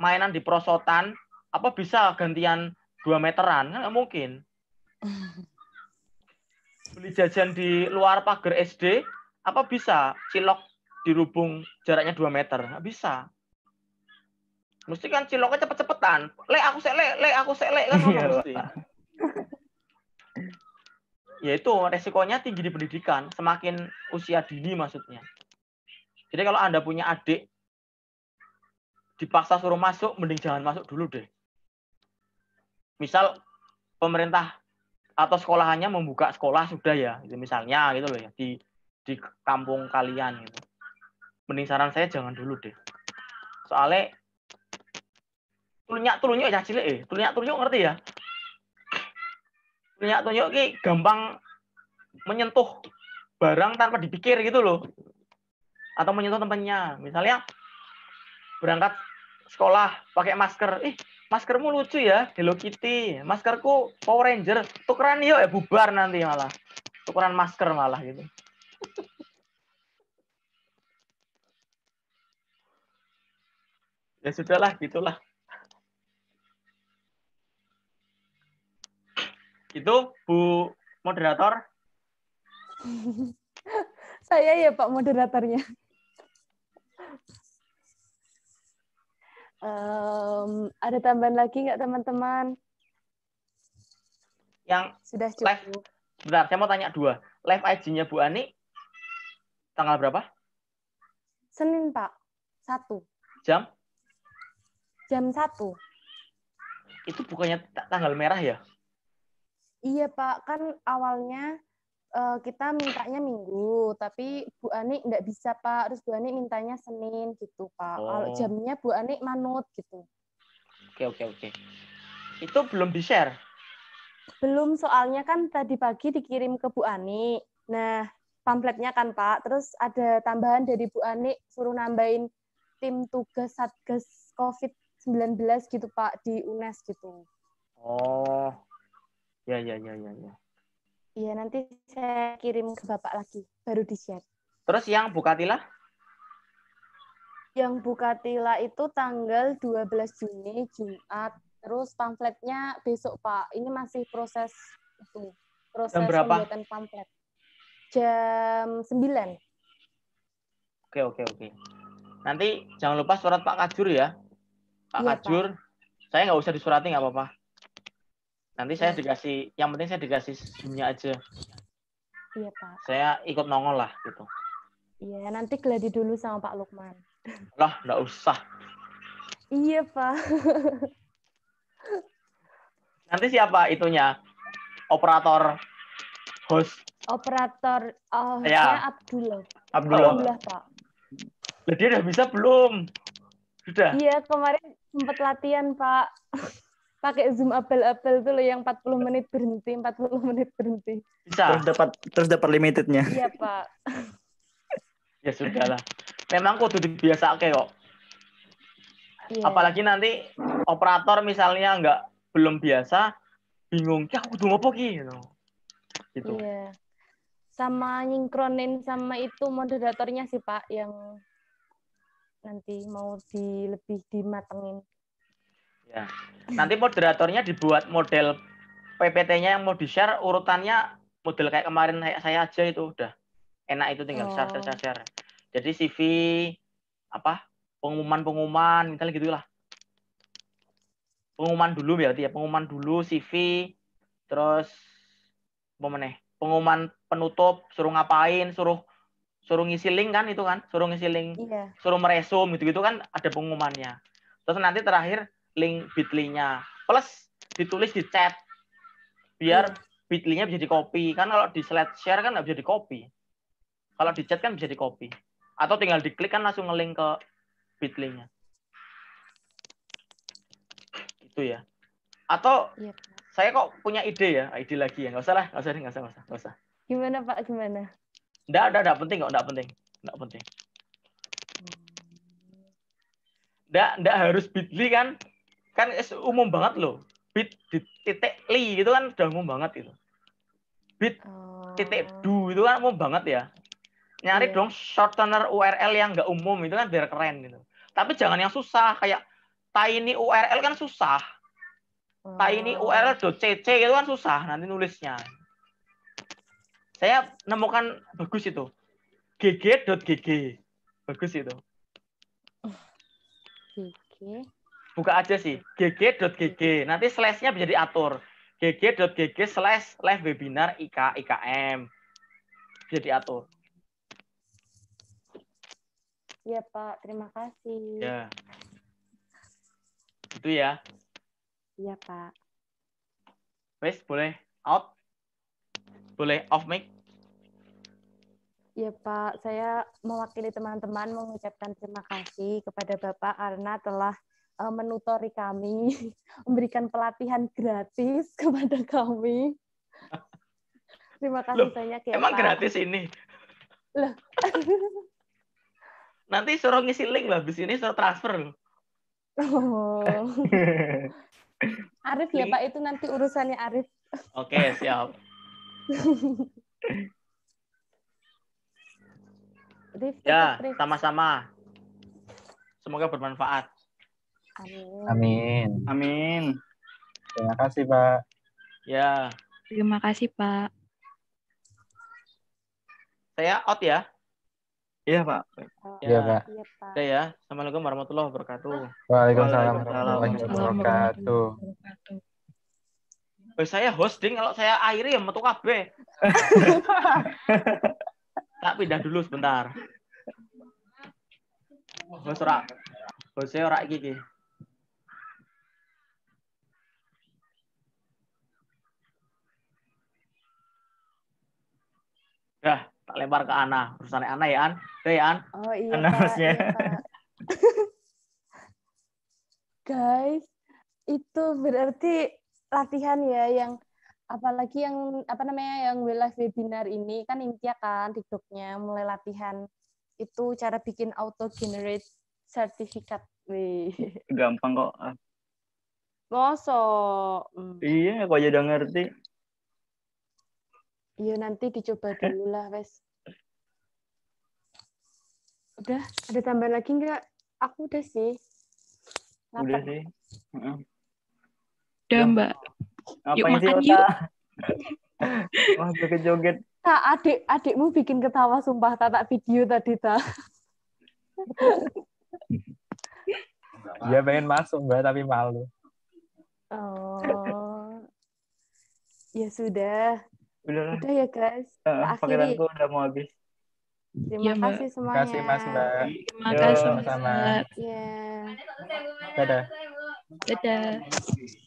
mainan di perosotan, apa bisa gantian 2 meteran? Kan nggak mungkin. Beli jajan di luar pagar SD, apa bisa cilok dirubung jaraknya 2 meter? Nggak bisa. Mesti kan ciloknya cepet-cepetan. Aku sek, kan Iya, ngono mesti. Pak. Ya itu resikonya tinggi di pendidikan, semakin usia dini maksudnya. Jadi kalau Anda punya adik dipaksa suruh masuk, mending jangan masuk dulu deh. Misal pemerintah atau sekolahannya membuka sekolah sudah ya, itu misalnya gitu loh ya, di kampung kalian gitu. Mending saran saya jangan dulu deh. Soalnya tulunyak ya cilik tulunyak ngerti ya? Tulunyak ki gampang menyentuh barang tanpa dipikir gitu loh. Atau menyentuh temannya. Misalnya berangkat sekolah pakai masker. Maskermu lucu ya, Hello Kitty. Maskerku Power Ranger. Tukeran yuk ya, bubar nanti malah. Tukeran masker malah gitu. Ya sudahlah, gitulah. Itu Bu moderator. Saya ya Pak moderatornya. Ada tambahan lagi nggak teman-teman? Yang Sudah live. cukup. Bentar, saya mau tanya 2. Live IG-nya Bu Ani tanggal berapa? Senin Pak, 1. Jam? Jam 1. Itu bukannya tanggal merah ya? Iya Pak, kan awalnya kita mintanya Minggu, tapi Bu Ani nggak bisa Pak, terus Bu Ani mintanya Senin gitu Pak. Kalau jamnya Bu Ani manut gitu. Oke. Itu belum di-share? Belum, soalnya kan tadi pagi dikirim ke Bu Ani. Nah, pamfletnya kan Pak, terus ada tambahan dari Bu Ani suruh nambahin tim tugas Satgas COVID-19 gitu Pak di UNES gitu. Oh. Ya. Iya, nanti saya kirim ke Bapak lagi, baru di-share. Terus yang Bukatila? Yang Bukatila itu tanggal 12 Juni, Jumat. Terus pamfletnya besok, Pak. Ini masih proses itu. Proses Jam berapa? pembuatan pamflet. Jam 9. Oke. Nanti jangan lupa surat Pak Kajur ya. Pak Iya, Kajur, Pak. Saya nggak usah disurati, nggak apa-apa. Nanti saya Iya. dikasih, yang penting saya dikasih zoom-nya aja. Iya, Pak. Saya ikut nongol lah gitu. Iya, nanti gladi dulu sama Pak Lukman. Lah, nggak usah. Iya, Pak. Nanti siapa itunya? Operator, host. Operator Ya. Abdullah, Abdullah. Pak. Lah, dia udah bisa belum? Sudah? Iya, kemarin sempat latihan, Pak. Pakai Zoom abal-abal tuh loh yang 40 menit berhenti. Bisa? Terus dapat limitednya. Iya, Pak. Ya sudahlah. Memang kudu dibiasake kok. Iya. Apalagi nanti operator misalnya belum biasa, bingung, ya kudu ngopo ki gitu. Iya. Sama nyingkronin sama itu moderatornya sih, Pak, yang nanti mau lebih dimatengin. Ya. Nanti moderatornya dibuat model PPT-nya yang mau di-share urutannya model kayak kemarin saya aja itu udah. Enak itu tinggal share. Jadi CV pengumuman misalnya gitulah. Pengumuman dulu berarti ya, pengumuman dulu CV, terus pengumuman penutup, suruh ngapain, suruh ngisi link kan itu kan, suruh ngisi link, Iya. suruh meresum gitu kan ada pengumumannya. Terus nanti terakhir link bit.ly-nya plus ditulis di chat biar bit.ly-nya bisa di-copy. Kan kalau di slide share kan nggak bisa di-copy. Kalau di chat kan bisa di-copy. Atau tinggal diklik kan langsung nge-link ke bit.ly-nya. Itu ya. Atau Iya, Pak. saya kok punya ide ya, ide lagi ya. Nggak usah lah, nggak usah. Gimana Pak? Gimana? Nggak penting kok, nggak penting. Nggak harus bit.ly kan umum banget loh. bit.ly gitu kan udah umum banget itu. bit.do itu kan umum banget ya. Nyari Iya. dong shortener URL yang nggak umum itu kan biar keren gitu. Tapi jangan yang susah kayak tiny URL kan susah. Tiny URL.cc itu kan susah nanti nulisnya. Saya nemukan bagus itu. gg.gg. Bagus itu. Oke. Buka aja sih. gg.gg. Nanti slash-nya bisa diatur. gg.gg/live webinar IKM. Bisa diatur. Iya Pak, terima kasih. Ya. Itu ya. Iya Pak. Wes, boleh out. Boleh off mic. Ya Pak, saya mewakili teman-teman mengucapkan terima kasih kepada Bapak karena telah menutori kami, memberikan pelatihan gratis kepada kami. Terima kasih banyak ya Emang Pak. gratis ini? Loh. Nanti suruh ngisi link lah, habis ini suruh transfer loh. Oh. Arif ya Pak, itu nanti urusannya Arif. Oke, siap. Rif, Ya, Rif. sama-sama. Semoga bermanfaat. Amin. Amin. Terima kasih, Pak. Ya. Terima kasih, Pak. Saya out ya. Iya, Pak. Iya, Pak. Iya Pak. Udah ya. Assalamualaikum warahmatullahi wabarakatuh. Waalaikumsalam Waalaikumsalam warahmatullahi wabarakatuh. Saya hosting, kalau saya airi ya metu kabeh. Tak pindah dulu sebentar. Bos ora iki. Ya, tak lempar ke Ana. Urusan Ana ya, An. Udah ya, An. Oh iya Ana Pak, hostnya. iya Pak. Guys, itu berarti latihan ya yang apalagi yang yang live webinar ini kan Intia kan TikToknya mulai latihan itu cara bikin auto generate sertifikat. Wih. Gampang kok. Mosok. Iya, kok aja udah ngerti. Iya nanti dicoba dulu lah, wes. Udah, ada tambahan lagi nggak? Aku udah sih. Udah sih. Udah, Mbak. Yuk Ngapain sih, makan Ota? yuk. Wah, joget-joget. Adikmu bikin ketawa sumpah tak video tadi ta. Dia pengen masuk, Mbak, tapi malu. Oh. Ya sudah. Udah Udah ya, guys. Kita akhiri. paketanku udah mau habis. Terima Iya, Mbak. kasih Terima semuanya. kasih, Mas, Mbak. Terima Yo, kasih, sama-sama. Mbak. Ya. Dadah. Dadah.